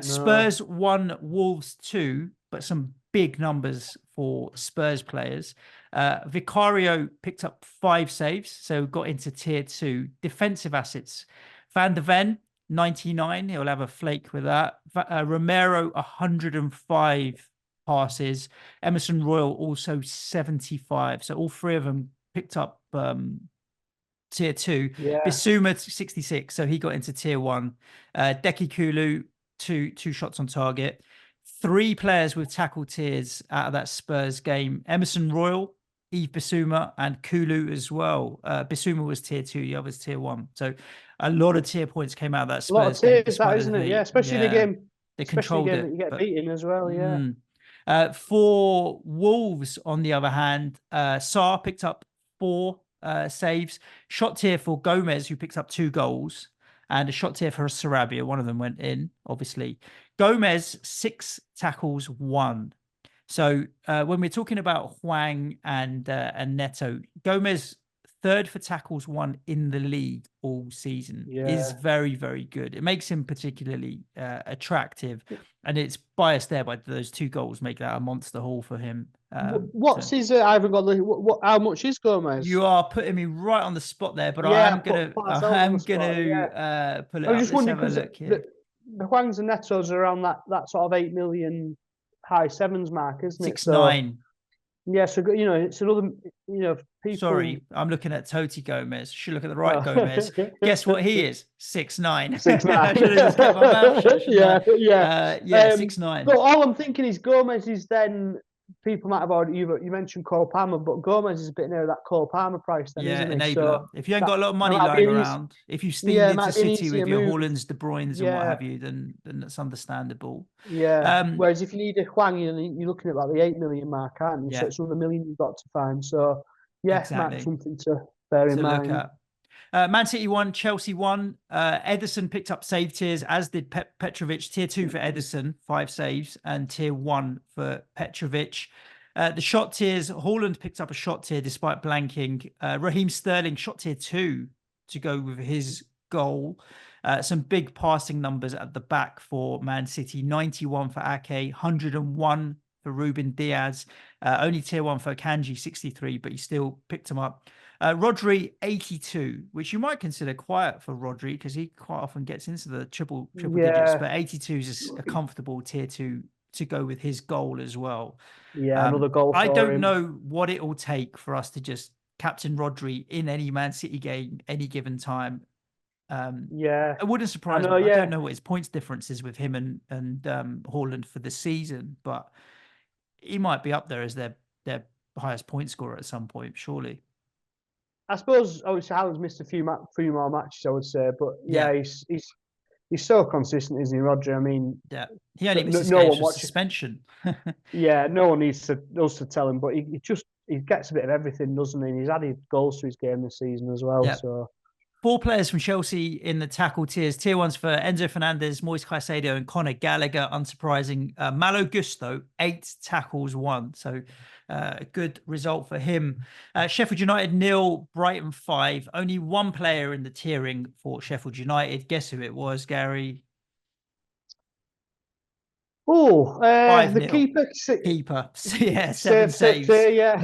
Spurs 1, Wolves 2, but some big numbers for Spurs players. Vicario picked up 5 saves, so got into tier 2. Defensive assets. Van de Ven, 99. He'll have a flake with that. Romero, 105 passes. Emerson Royal, also 75. So all 3 of them picked up tier 2. Yeah. Bissouma, 66. So he got into tier 1. Deki Kulu, two shots on target. 3 players with tackle tiers out of that Spurs game. Emerson Royal, Yves Bissouma, and Kulu as well. Bissouma was tier 2, the other's tier 1. So a lot of tier points came out of that A lot of Spurs game. tiers, that isn't it? Yeah, especially in a game. They especially controlled a game it, that you get beaten as well. Yeah. For Wolves, on the other hand, Sarr picked up 4 saves. Shot tier for Gomez, who picked up 2 goals, and a shot tier for Sarabia. One of them went in, obviously. Gomez, 6 tackles, 1. So when we're talking about Hwang and Neto, Gomez, 3rd for tackles, 1 in the league all season, is very, very good. It makes him particularly attractive, and it's biased there by those 2 goals make that a monster haul for him. What's his? I haven't got the. How much is Gomez? You are putting me right on the spot there, but yeah, I am gonna pull it I up. was just Let's wondering have a because look here. the Hwangs and Netos are around that sort of 8 million high sevens mark, isn't it? 6-9. Yeah, so it's another people. Sorry, I'm looking at Toti Gomez. Should look at the right Gomez. Guess what he is? 6'9". 6'9". I should have just kept my mouth shut. Yeah. 6'9". But all I'm thinking is Gomez is then. People might have already you mentioned Cole Palmer, but Gomez is a bit near that Cole Palmer price then, isn't he? Enabler. So if you ain't got a lot of money lying around, if you steamed into City with your Haalands, De Bruynes, and what have you, then that's understandable. Yeah. Whereas if you need a Hwang, you're looking at like the 8 million mark, aren't you? Yeah. So it's another million you've got to find. So exactly. something to bear in mind. Look at. Man City 1, Chelsea 1. Ederson picked up save tiers, as did Petrovic. Tier 2 for Ederson, 5 saves, and tier 1 for Petrovic. The shot tiers, Haaland picked up a shot tier despite blanking. Raheem Sterling, shot tier 2 to go with his goal. Some big passing numbers at the back for Man City. 91 for Ake, 101 for Ruben Diaz. Only tier 1 for Kanji, 63, but he still picked him up. Rodri, 82, which you might consider quiet for Rodri because he quite often gets into the triple digits, but 82 is a comfortable tier 2 to go with his goal as well. Yeah, another goal for I don't him. know what it will take for us to just captain Rodri in any Man City game, any given time. It wouldn't surprise me. I don't know what his points difference is with him and Haaland for the season, but he might be up there as their highest point scorer at some point, surely. I suppose obviously Haaland's missed a few more matches, I would say, but he's so consistent, isn't he, Rodri? I mean, he only misses games for suspension. No one needs us to tell him, but he gets a bit of everything, doesn't he? And he's added goals to his game this season as well. So 4 players from Chelsea in the tackle tiers. Tier 1s for Enzo Fernandez, Moise Caicedo, and Conor Gallagher. Unsurprising. Malo Gusto, 8 tackles, 1. So a good result for him. Sheffield United 0, Brighton 5. Only 1 player in the tiering for Sheffield United. Guess who it was, Gary? The keeper. Keeper. 7 saves.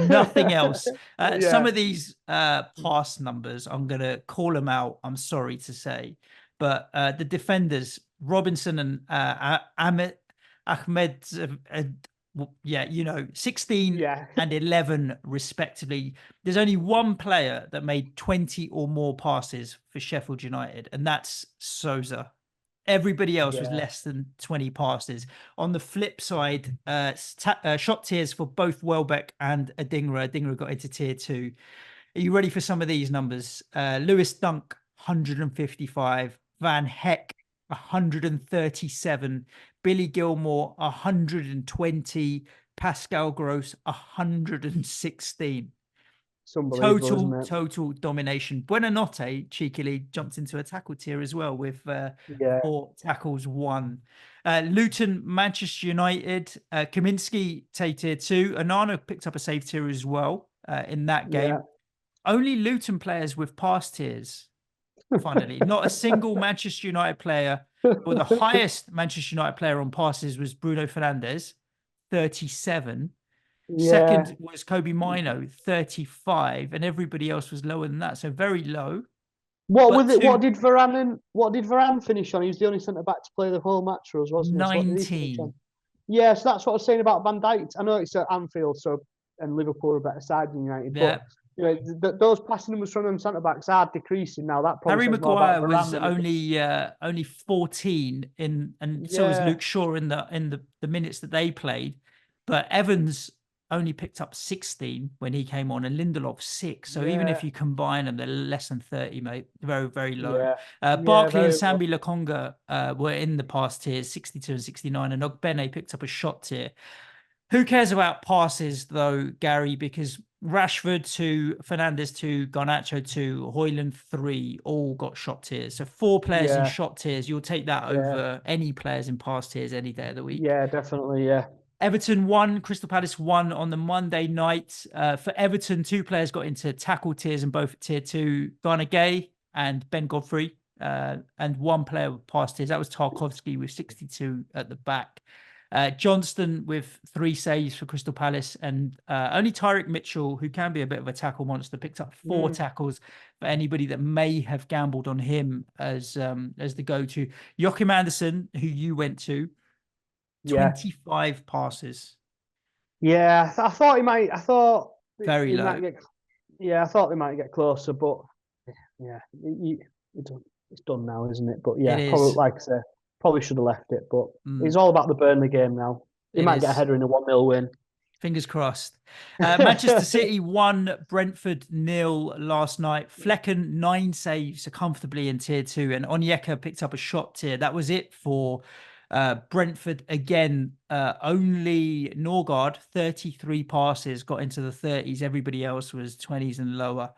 Nothing else. Some of these pass numbers, I'm going to call them out. I'm sorry to say. But the defenders, Robinson and Ahmed, 16 and 11 respectively. There's only 1 player that made 20 or more passes for Sheffield United, and that's Souza. Everybody else was less than 20 passes. On the flip side, shot tiers for both Welbeck and Adingra. Adingra got into tier 2. Are you ready for some of these numbers? Lewis Dunk, 155. Van Heck, 137. Billy Gilmore, 120. Pascal Gross, 116. Total domination. Buonanotte cheekily jumped into a tackle tier as well with 4 tackles, 1. Luton, Manchester United, Kaminsky tier 2. Onana picked up a save tier as well in that game. Only Luton players with pass tiers, funnily. Not a single Manchester United player. Well, the highest Manchester United player on passes was Bruno Fernandes, 37. Yeah. Second was Kobe Mino, 35, and everybody else was lower than that. So very low. What But with it? two What did Varane finish on? He was the only centre back to play the whole match for us, wasn't he? So what did he finish 19. on? Yeah, so that's what I was saying about Van Dijk. I know it's at Anfield, so and Liverpool are a better side than United, but Yeah. those passing numbers from them centre backs are decreasing now. That probably Harry says more about Maguire Varane was than it. only 14 in, and so was Yeah, Luke Shaw in the minutes that they played. But Evans only picked up 16 when he came on, and Lindelof 6. So even if yeah, you combine them, they're less than 30, mate. Very, very low. yeah, yeah. Barkley and Very low. Sambi Lokonga were in the pass tiers, 62 and 69, and Ogbene picked up a shot tier. Who cares about passes though, Gary? Because Rashford to Fernandes to Garnacho to Hoyland 3 all got shot tiers. So 4 players in Yeah, shot tiers, you'll take that yeah, over any players in pass tiers any day of the week. yeah. Definitely, yeah, Everton 1, Crystal Palace 1 on the Monday night. For Everton, 2 players got into tackle tiers and both at tier 2, Garner Gay and Ben Godfrey. And 1 player with pass tiers. That was Tarkovsky with 62 at the back. Johnston with 3 saves for Crystal Palace, and only Tyrick Mitchell, who can be a bit of a tackle monster, picked up 4 mm, tackles for anybody that may have gambled on him as the go-to. Joachim Anderson, who you went to, yeah, 25 passes, yeah. I thought he might. I thought very he might low. get. Yeah, I thought they might get closer, but yeah, it's done now, isn't it? But It yeah, probably is. like I say, probably should have left it. But it's Mm, all about the Burnley game now. He it might get a is. header in a 1-0 win. Fingers crossed. Manchester City 1, Brentford 0 last night. Flecken 9 saves comfortably in tier 2, and Onyeka picked up a shot tier. That was it for Brentford again. Only Norgard, 33 passes, got into the 30s. Everybody else was 20s and lower.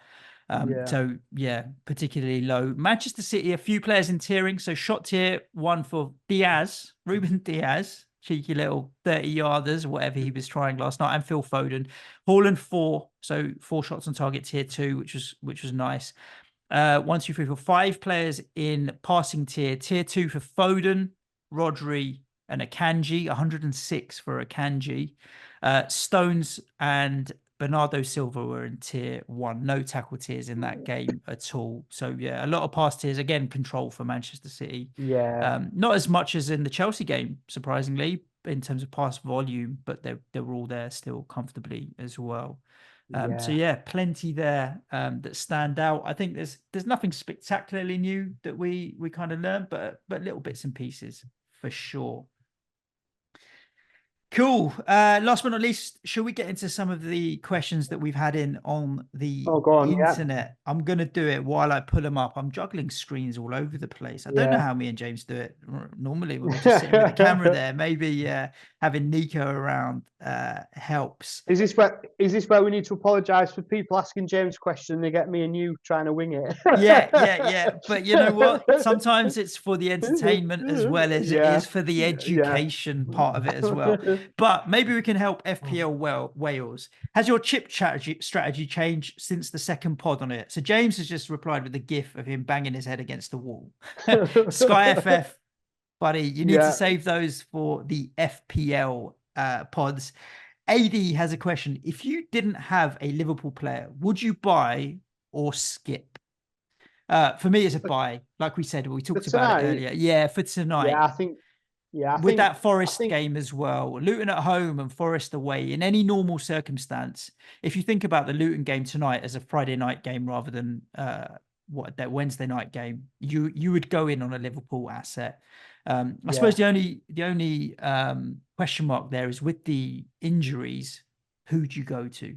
Yeah, So yeah, particularly low. Manchester City, a few players in tiering. So shot tier 1 for Diaz, Ruben Diaz, cheeky little 30-yarders, whatever he was trying last night, and Phil Foden. Haaland 4, so 4 shots on target tier 2, which was nice. 1, 2, 3, 4, 5 players in passing tier. Tier 2 for Foden, Rodri, and Akanji. 106 for Akanji. Stones and Bernardo Silva were in tier 1. No tackle tiers in that game at all. So yeah, a lot of pass tiers. Again, control for Manchester City. yeah, Not as much as in the Chelsea game, surprisingly, in terms of pass volume, but they were all there still comfortably as well. So yeah, yeah, plenty there that stand out. I think there's nothing spectacularly new that we kind of learned, but little bits and pieces for sure. Cool. Last but not least, shall we get into some of the questions that we've had in on the Oh, go on. Yeah, internet? I'm going to do it while I pull them up. I'm juggling screens all over the place. I don't know yeah. how me and James do it normally when we're just sitting with the camera there. Maybe having Nico around helps. Is this where we need to apologise for people asking James questions? They get me and you trying to wing it. Yeah. But you know what? Sometimes it's for the entertainment as well as it Yeah, is for the yeah. education part of it as well. But maybe we can help FPL Wales. Has your chip strategy changed since the second pod on it? So James has just replied with a gif of him banging his head against the wall. SkyFF, buddy, you need to Yeah. save those for the FPL pods. AD has a question. If you didn't have a Liverpool player, would you buy or skip? For me, it's a buy. Like we said, we For talked about it tonight, earlier. Yeah, for yeah, tonight. I With think, that I Forest think, game as well, Luton at home and Forest away, in any normal circumstance, if you think about the Luton game tonight as a Friday night game rather than that Wednesday night game, you would go in on a Liverpool asset. I suppose yeah, the only question mark there is with the injuries, who'd you go to?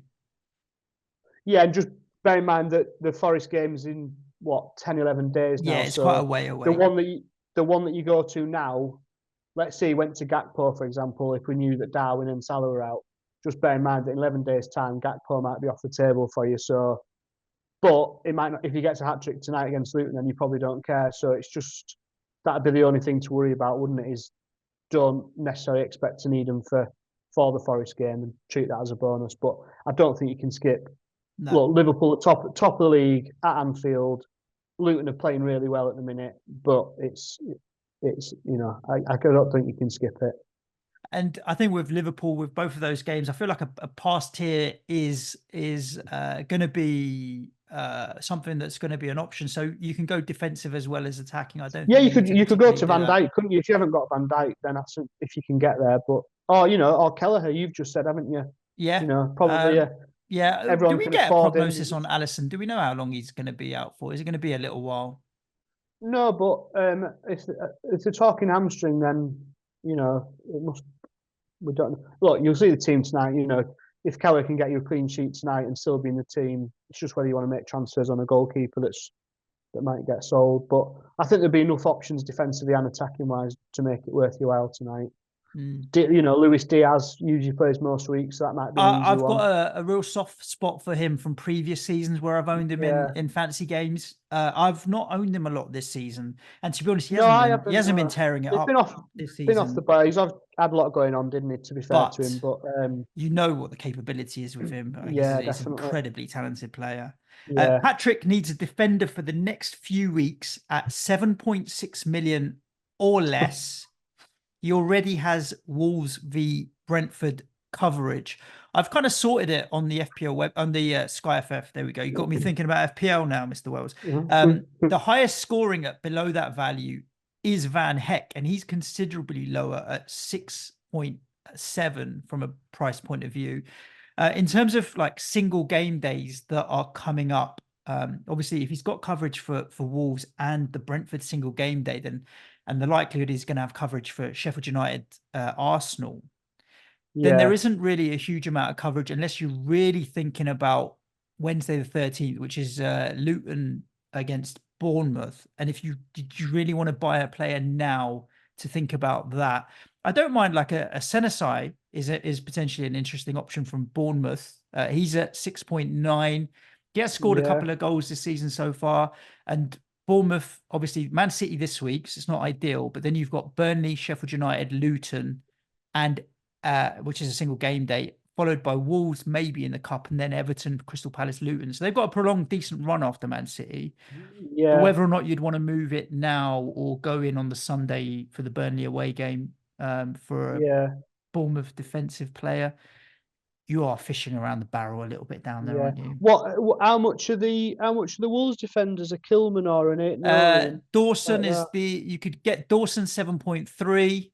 yeah. And just bear in mind that the Forest game's in what 10, 11 days Yeah, now. it's quite a So way the away. one that you, the one that you go to now, let's say you went to Gakpo, for example, if we knew that Darwin and Salah were out, just bear in mind that in 11 days' time, Gakpo might be off the table for you. So, but it might not, if he gets a hat trick tonight against Luton, then you probably don't care. So it's just, that'd be the only thing to worry about, wouldn't it? Is don't necessarily expect to need him for the Forest game and treat that as a bonus. But I don't think you can skip. No. Look, Liverpool at top of the league at Anfield. Luton are playing really well at the minute, but it's I don't think you can skip it. And I think with Liverpool, with both of those games, I feel like a pass tier is going to be something that's going to be an option. So you can go defensive as well as attacking. I don't Yeah, think you need to you could go particularly to do Van that. Dijk, couldn't you? If you haven't got Van Dijk, then that's if you can get there. But or Kelleher, you've just said, haven't you? Yeah. Probably Yeah. Do everyone we can get a afford him. prognosis on Allison? Do we know how long he's going to be out for? Is it going to be a little while? No, but if they're talking hamstring, then it must. We don't look. You'll see the team tonight. If Keller can get you a clean sheet tonight and still be in the team, it's just whether you want to make transfers on a goalkeeper that might get sold. But I think there'll be enough options defensively and attacking wise to make it worth your while tonight. Mm. Luis Diaz usually plays most weeks, so that might be an easy I've one. got a real soft spot for him from previous seasons where I've owned him Yeah. in fantasy games. I've not owned him a lot this season, and to be honest, No, I he haven't. hasn't been No. tearing it He's up this been off the season. bar. He's had a lot going on, didn't he? To be fair to him, But but you know what the capability is with him. yeah, He's an definitely. incredibly talented player. Yeah, Patrick needs a defender for the next few weeks at 7.6 million or less. He already has Wolves v Brentford coverage. I've kind of sorted it on the FPL web on the SkyFF. There we go. You got me thinking about FPL now, Mr. Wells. The highest scoring at below that value is Van Heck, and he's considerably lower at 6.7 from a price point of view. In terms of like single game days that are coming up, obviously if he's got coverage for Wolves and the Brentford single game day, then and the likelihood he's going to have coverage for Sheffield United, Arsenal, then there yeah, isn't really a huge amount of coverage unless you're really thinking about Wednesday the 13th, which is Luton against Bournemouth. And if you did you really want to buy a player now to think about that, I don't mind like a Senesi is potentially an interesting option from Bournemouth. He's at 6.9. He has scored a yeah, couple of goals this season so far. And Bournemouth, obviously, Man City this week, so it's not ideal. But then you've got Burnley, Sheffield United, Luton, and which is a single game day, followed by Wolves maybe in the cup, and then Everton, Crystal Palace, Luton. So they've got a prolonged decent run after Man City. But yeah, whether or not you'd want to move it now or go in on the Sunday for the Burnley away game for a yeah, Bournemouth defensive player, you are fishing around the barrel a little bit down there, yeah. aren't you? How much are the Wolves defenders? A Kilman or an Eight Nori and like Dawson that? is you could get Dawson 7.3. Yeah.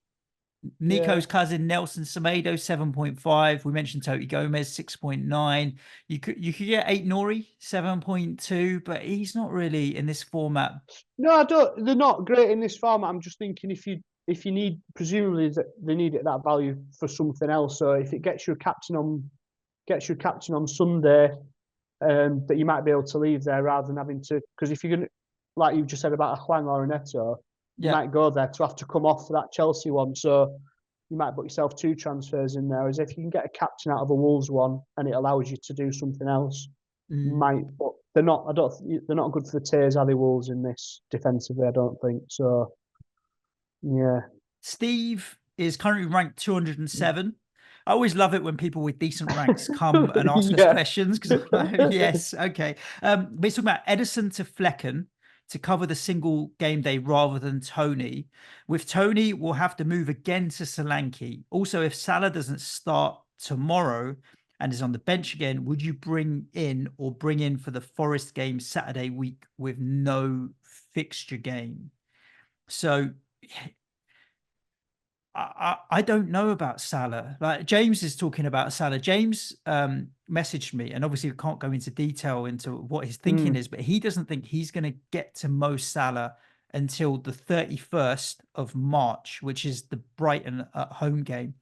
Nico's cousin Nelson Semedo 7.5. We mentioned Toti Gomez 6.9. You could get 8 Nori 7.2, but he's not really in this format. No, I don't. They're not great in this format. I'm just thinking if you need, presumably that they need it that value for something else. So if it gets you a captain on Sunday, that you might be able to leave there rather than having to, because if you're gonna, like you just said about a Hwang or a Neto, you Yeah. might go there to have to come off for that Chelsea one. So you might put yourself two transfers in there. As if you can get a captain out of a Wolves one and it allows you to do something else, Mm. might. But they're not. I don't. They're not good for the tiers, are they, Wolves in this defensively? I don't think so. Yeah. Steve is currently ranked 207. I always love it when people with decent ranks come and ask us Yeah. questions because I'm like, yes, okay. We're talking about Edison to Flecken to cover the single game day rather than Tony. With Tony, we'll have to move again to Solanke. Also, if Salah doesn't start tomorrow and is on the bench again, would you bring in for the Forest game Saturday week with no fixture game? So I don't know about Salah. Like James is talking about Salah. James messaged me, and obviously we can't go into detail into what his thinking is, but he doesn't think he's going to get to Mo Salah until the 31st of March, which is the Brighton at home game.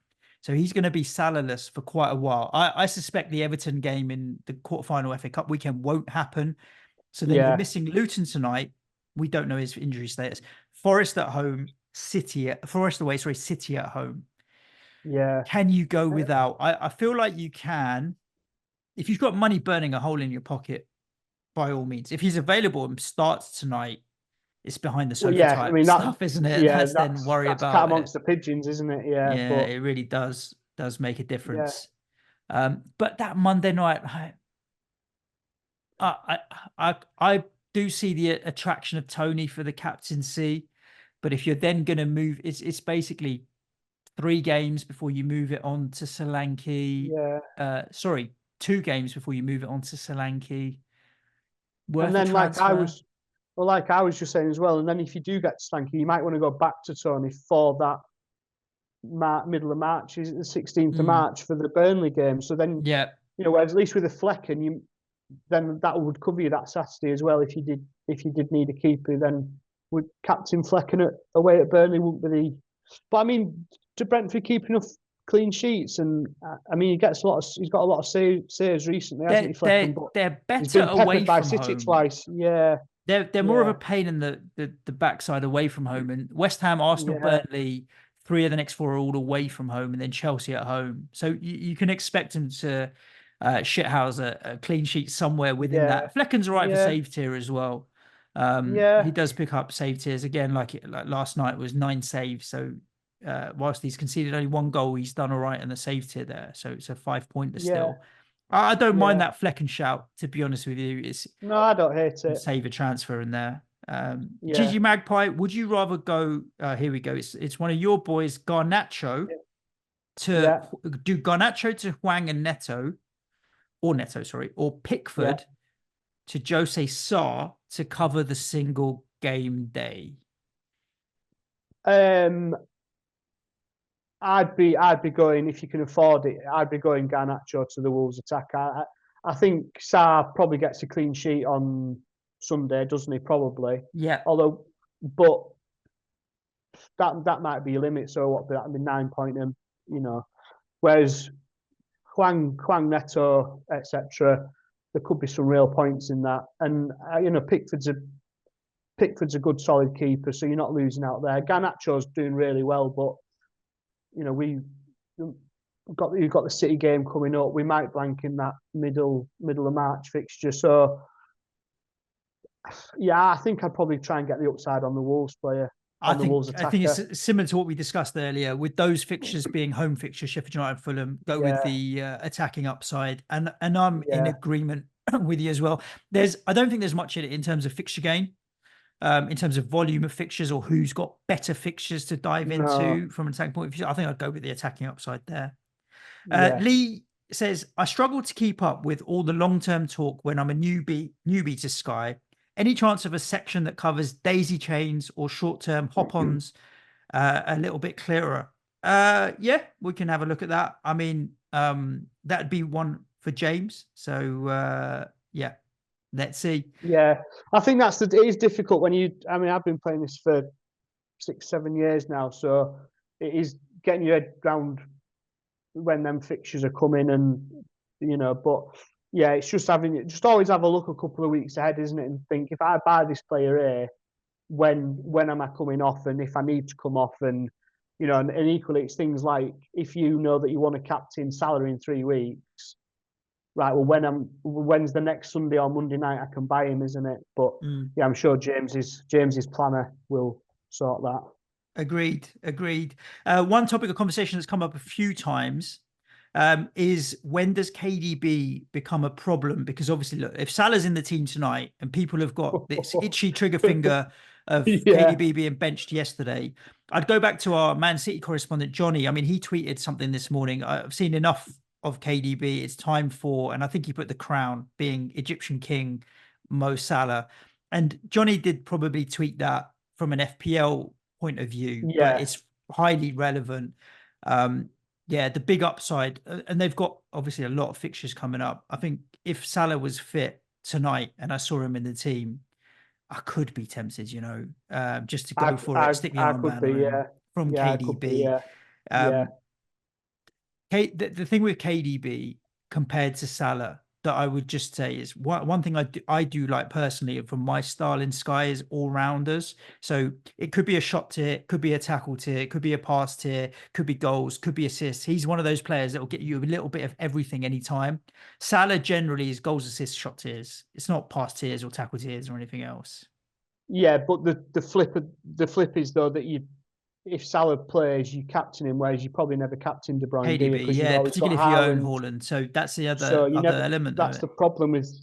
So he's going to be Salahless for quite a while. I suspect the Everton game in the quarterfinal FA Cup weekend won't happen. So then you're Yeah. missing Luton tonight. We don't know his injury status. Forest at home, Forest away, sorry, City at home. Yeah. Can you go without? I feel like you can. If you've got money burning a hole in your pocket, by all means. If he's available and starts tonight, it's behind the Well, sofa yeah. I type mean that. stuff, isn't it? Yeah, That's then worry that's cat about it. amongst the pigeons, isn't it? Yeah, Yeah, but it really does make a yeah, difference. But that Monday night, I do see the attraction of Tony for the captaincy, but if you're then going to move, it's basically 3 games before you move it on to Solanke. Yeah. Sorry, 2 games before you move it on to Solanke. And Worth a then, transfer. like I was just saying as well, and then if you do get Stanky, you might want to go back to Tony for that middle of March, is it the 16th of March for the Burnley game? So then, Yeah. whereas at least with a Flecken, then that would cover you that Saturday as well. If you did need a keeper, then would Captain Flecken away at Burnley wouldn't be the. But I mean, to Brentford keep enough clean sheets, and I mean, he's got a lot of saves recently, hasn't he, Flecken? But They're he's better been away peppered by from City home. twice. Yeah, They're more of a yeah, pain in the backside away from home. And West Ham, Arsenal, yeah, Burnley, 3 of the next 4 are all away from home, and then Chelsea at home. So you can expect them to shithouse a clean sheet somewhere within yeah, that. Flecken's all right for yeah, save tier as well. yeah, He does pick up save tiers again, like last night was 9 saves. So whilst he's conceded only 1 goal, he's done all right in the save tier there. So it's a 5-pointer yeah, still. I don't mind yeah. that Flecken shout, to be honest with you. It's No, I don't hate it. save a transfer in there. Yeah, Gigi Magpie, would you rather go? Here we go. It's one of your boys, Garnacho, to yeah, do Garnacho to Huang and Neto, or Neto, sorry, or yeah. Pickford to Jose Sarr to cover the single game day? I'd be going if you can afford it. I'd be going Garnacho to the Wolves attack. I think Sarr probably gets a clean sheet on Sunday, doesn't he? Probably. Yeah, Although, but that might be a limit. So what? That would be 9 point him. Whereas Huang Neto, etc. There could be some real points in that. And Pickford's a good solid keeper, so you're not losing out there. Garnacho's doing really well, but you've got the City game coming up. We might blank in that middle of March fixture. So yeah, I think I'd probably try and get the upside on the Wolves player, on the Wolves I think attacker. it's similar to what we discussed earlier with those fixtures being home fixtures, Sheffield United, Fulham. Go with Yeah, the attacking upside, and I'm in yeah, agreement with you as well. I don't think there's much in it in terms of fixture gain, in terms of volume of fixtures or who's got better fixtures to dive no, into from an attacking point of view. I think I'd go with the attacking upside there. yeah, Lee says, I struggle to keep up with all the long-term talk when I'm a newbie to Sky. Any chance of a section that covers daisy chains or short-term hop-ons a little bit clearer? Yeah, we can have a look at that. I mean, that'd be one for James. So yeah, let's see. yeah. I think it is difficult when you. I mean, I've been playing this for 6, 7 years now, so it is getting your head round when them fixtures are coming, and but yeah, it's just always have a look a couple of weeks ahead, isn't it? And think, if I buy this player here, when am I coming off, and if I need to come off, and and equally, it's things like if you know that you want a captain salary in 3 weeks, right? Well, when's the next Sunday or Monday night I can buy him, isn't it? But yeah, I'm sure James's planner will sort that. Agreed. One topic of conversation that's come up a few times is when does KDB become a problem? Because obviously, look, if Salah's in the team tonight and people have got this itchy trigger finger of Yeah, KDB being benched yesterday, I'd go back to our Man City correspondent, Johnny. I mean, he tweeted something this morning. I've seen enough of KDB. It's time for, and I think he put the crown being Egyptian King Mo Salah. And Johnny did probably tweet that from an FPL point of view, but yeah. it's highly relevant. Yeah, the big upside, and they've got obviously a lot of fixtures coming up. I think if Salah was fit tonight and I saw him in the team, I could be tempted, just to go for it, stick the I could armband be, on him yeah. from Yeah, I could be, KDB. yeah. Yeah. Um, the thing with KDB compared to Salah that I would just say is one thing I do like personally from my style in Sky is all rounders. So it could be a shot tier, could be a tackle tier, could be a pass tier, could be goals, could be assists. He's one of those players that will get you a little bit of everything anytime. Salah generally is goals, assists, shot tiers. It's not pass tiers or tackle tiers or anything else. Yeah, but the flip is though that if Salah plays, you captain him, whereas you probably never captain De Bruyne, do you? KDB, Because you've yeah, always got particularly if you own Haaland. Haaland. So that's the So you other never. element of it. That's the problem with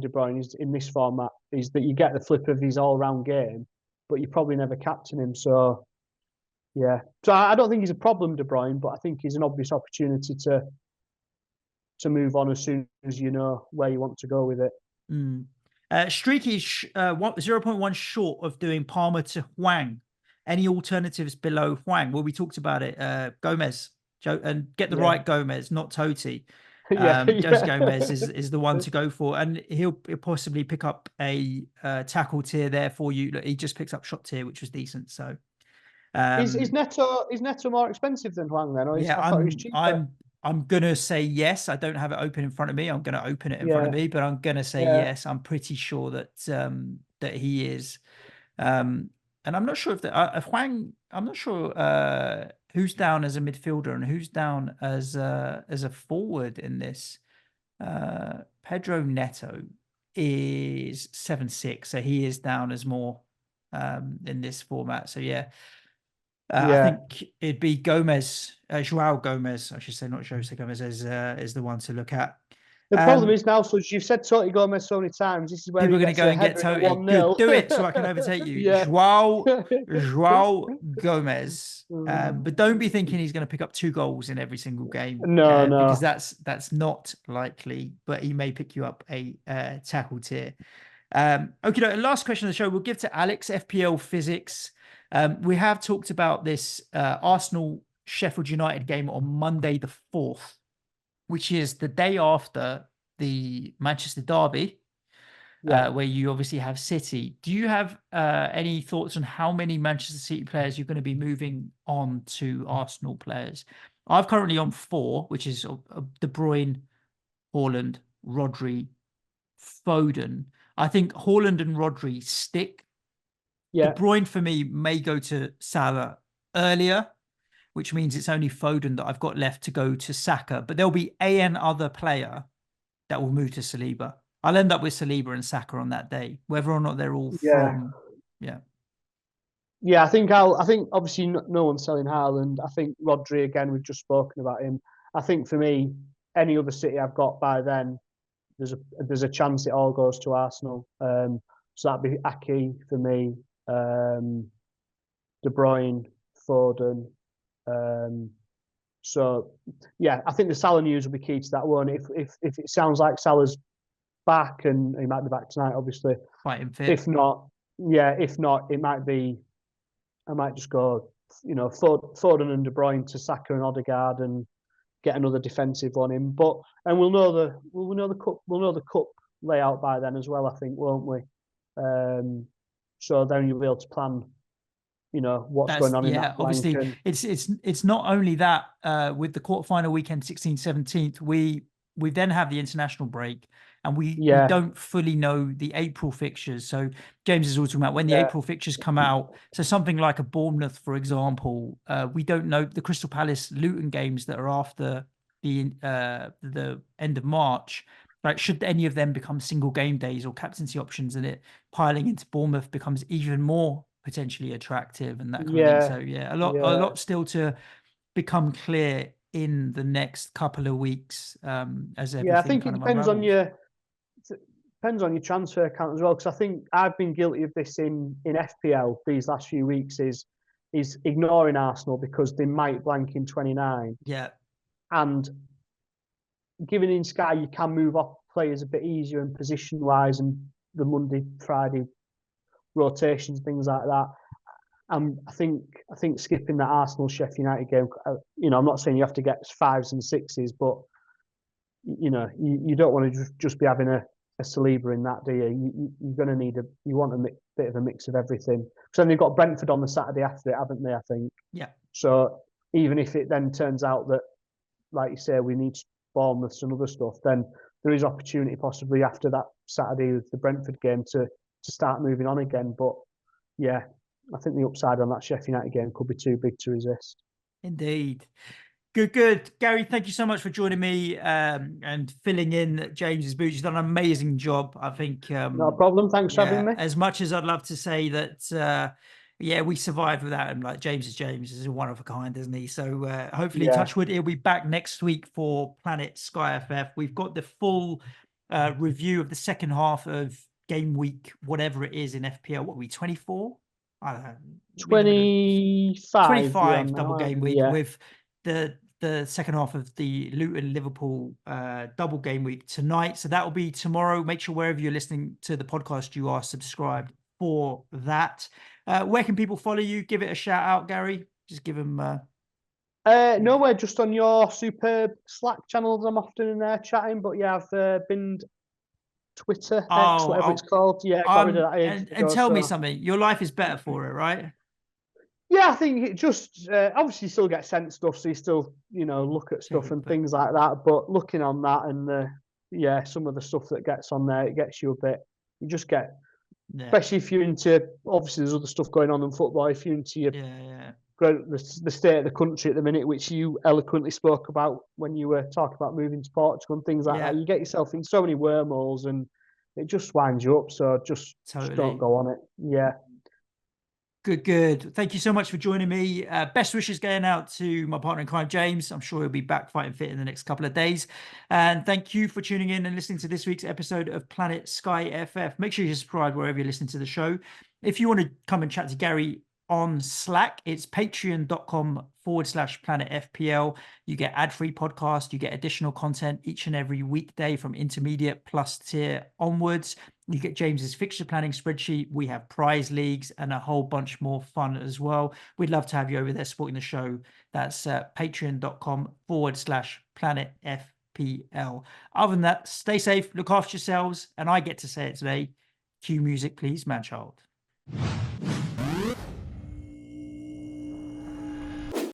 De Bruyne is in this format is that you get the flip of his all round game, but you probably never captain him. So Yeah. So I don't think he's a problem, De Bruyne, but I think he's an obvious opportunity to move on as soon as you know where you want to go with it. Mm. Streaky is 0.1 short of doing Palmer to Huang. Any alternatives below Huang? Well, we talked about it. Gomez, and get the Yeah. right Gomez, not Totti. Yeah. Jose Yeah. Gomez is the one to go for, and he'll possibly pick up a tackle tier there for you. Look, he just picks up shot tier, which was decent. So Is um, Neto more expensive than Huang then, or yeah, I thought he was cheaper? I'm gonna say yes. I don't have it open in front of me. I'm gonna open it in front of Yeah. me, but I'm gonna say Yeah. yes. I'm pretty sure that he is. Um, and I'm not sure if Huang. I'm not sure who's down as a midfielder and who's down as a forward in this. Pedro Neto is 7'6", so he is down as more in this format. So yeah, I Yeah. think it'd be Gomez, Joao Gomez, I should say, not Jose Gomez, as the one to look at. The problem is now, so you've said Totti Gomez so many times, this is where People he are going to gets go a and get header in a Totti. Good, 1-0. do it so I can overtake you. Yeah. Joao Gomez. But don't be thinking Mm. he's going to pick up 2 goals in every single game, No, because no. that's not likely. But he may pick you up a tackle tier. Okay, last question of the show we'll give to Alex, FPL Physics. We have talked about this Arsenal Sheffield United game on Monday the 4th, which is the day after the Manchester Derby, Yeah. where you obviously have City. Do you have any thoughts on how many Manchester City players you're going to be moving on to Arsenal players? I've currently on 4, which is De Bruyne, Haaland, Rodri, Foden. I think Haaland and Rodri stick. De Yeah. Bruyne for me may go to Salah earlier, which means it's only Foden that I've got left to go to Saka. But there'll be an other player that will move to Saliba. I'll end up with Saliba and Saka on that day, whether or not they're all Yeah. from. Yeah, Yeah, I think obviously no one's selling Haaland. I think Rodri, again, we've just spoken about him. I think for me, any other City I've got by then, there's a chance it all goes to Arsenal. So that'd be Aki for me, De Bruyne, Foden. Um, so yeah, I think the Salah news will be key to that one. If it sounds like Salah's back, and he might be back tonight, obviously. fighting fit. If not, yeah, if not, it might be. I might just go, Foden and De Bruyne to Saka and Odegaard and get another defensive on him. But and we'll know the cup layout by then as well, I think, won't we? So then you'll be able to plan, what's That's going on in yeah. that blank. Obviously, And it's not only that. With the quarterfinal weekend, 16th, 17th, we then have the international break, and we yeah, don't fully know the April fixtures. So James is also talking about when the yeah, April fixtures come out. So something like a Bournemouth, for example, we don't know the Crystal Palace Luton games that are after the end of March. Like, should any of them become single game days or captaincy options, and it piling into Bournemouth becomes even more potentially attractive and that kind of thing. yeah, So yeah, a yeah, lot still to become clear in the next couple of weeks, as yeah. I everything think it kind of unravels. depends on your transfer account as well. Because I think I've been guilty of this in FPL these last few weeks. Is ignoring Arsenal because they might blank in 29, Yeah, and given in Sky, you can move off players a bit easier and position wise, and the Monday, Friday rotations, things like that. I think skipping that Arsenal Sheffield United game, I'm not saying you have to get 5s and 6s, but you don't want to just be having a Saliba in that, do you? You're going to need you want a bit of a mix of everything. So then they've got Brentford on the Saturday after it, haven't they? I think. yeah. So even if it then turns out that, like you say, we need Bournemouth and other stuff, then there is opportunity possibly after that Saturday with the Brentford game to start moving on again. But yeah, I think the upside on that Sheffield United game could be too big to resist. Indeed. Good. Gary, thank you so much for joining me and filling in James's boots. You've done an amazing job. I think, No problem. Thanks for having yeah, me. as much as I'd love to say that, yeah, we survived without him. Like James is James, is a one of a kind, isn't he? So hopefully, Yeah, Touchwood, he'll be back next week for Planet SkyFF. We've got the full review of the second half of game week, whatever it is in FPL. What are we, 24? I don't know, 25 you're on 25 double now, game aren't you? week Yeah. with the second half of the Luton Liverpool double game week tonight. So that will be tomorrow. Make sure wherever you're listening to the podcast, you are subscribed for that. Where can people follow you? Give it a shout out, Gary. Just give them. No, we're just on your superb Slack channels. I'm often in there chatting, but yeah, I've been Twitter, X, whatever it's called. Yeah, got rid of that ages And ago. tell me So something. Your life is better for it, right? yeah, I think it just obviously you still get sent stuff, so you still look at Check stuff it, and but things like that. But looking on that and yeah, some of the stuff that gets on there, it gets you a bit. You just get, yeah, especially if you're into. Obviously, there's other stuff going on in football. If you're into your yeah. the state of the country at the minute, which you eloquently spoke about when you were talking about moving to Portugal and things like Yeah, that, you get yourself in so many wormholes and it just winds you up. So just don't totally. go on it. Yeah. Good. Thank you so much for joining me. Best wishes going out to my partner in crime, James. I'm sure he'll be back fighting fit in the next couple of days. And thank you for tuning in and listening to this week's episode of Planet SkyFF. Make sure you subscribe wherever you're listening to the show. If you want to come and chat to Gary on Slack, it's patreon.com/Planet FPL. You get ad-free podcast, you get additional content each and every weekday from intermediate plus tier onwards. You get James's fixture planning spreadsheet. We have prize leagues and a whole bunch more fun as well. We'd love to have you over there supporting the show. That's patreon.com/Planet FPL. Other than that, stay safe, look after yourselves, and I get to say it today. Cue music, please, man child.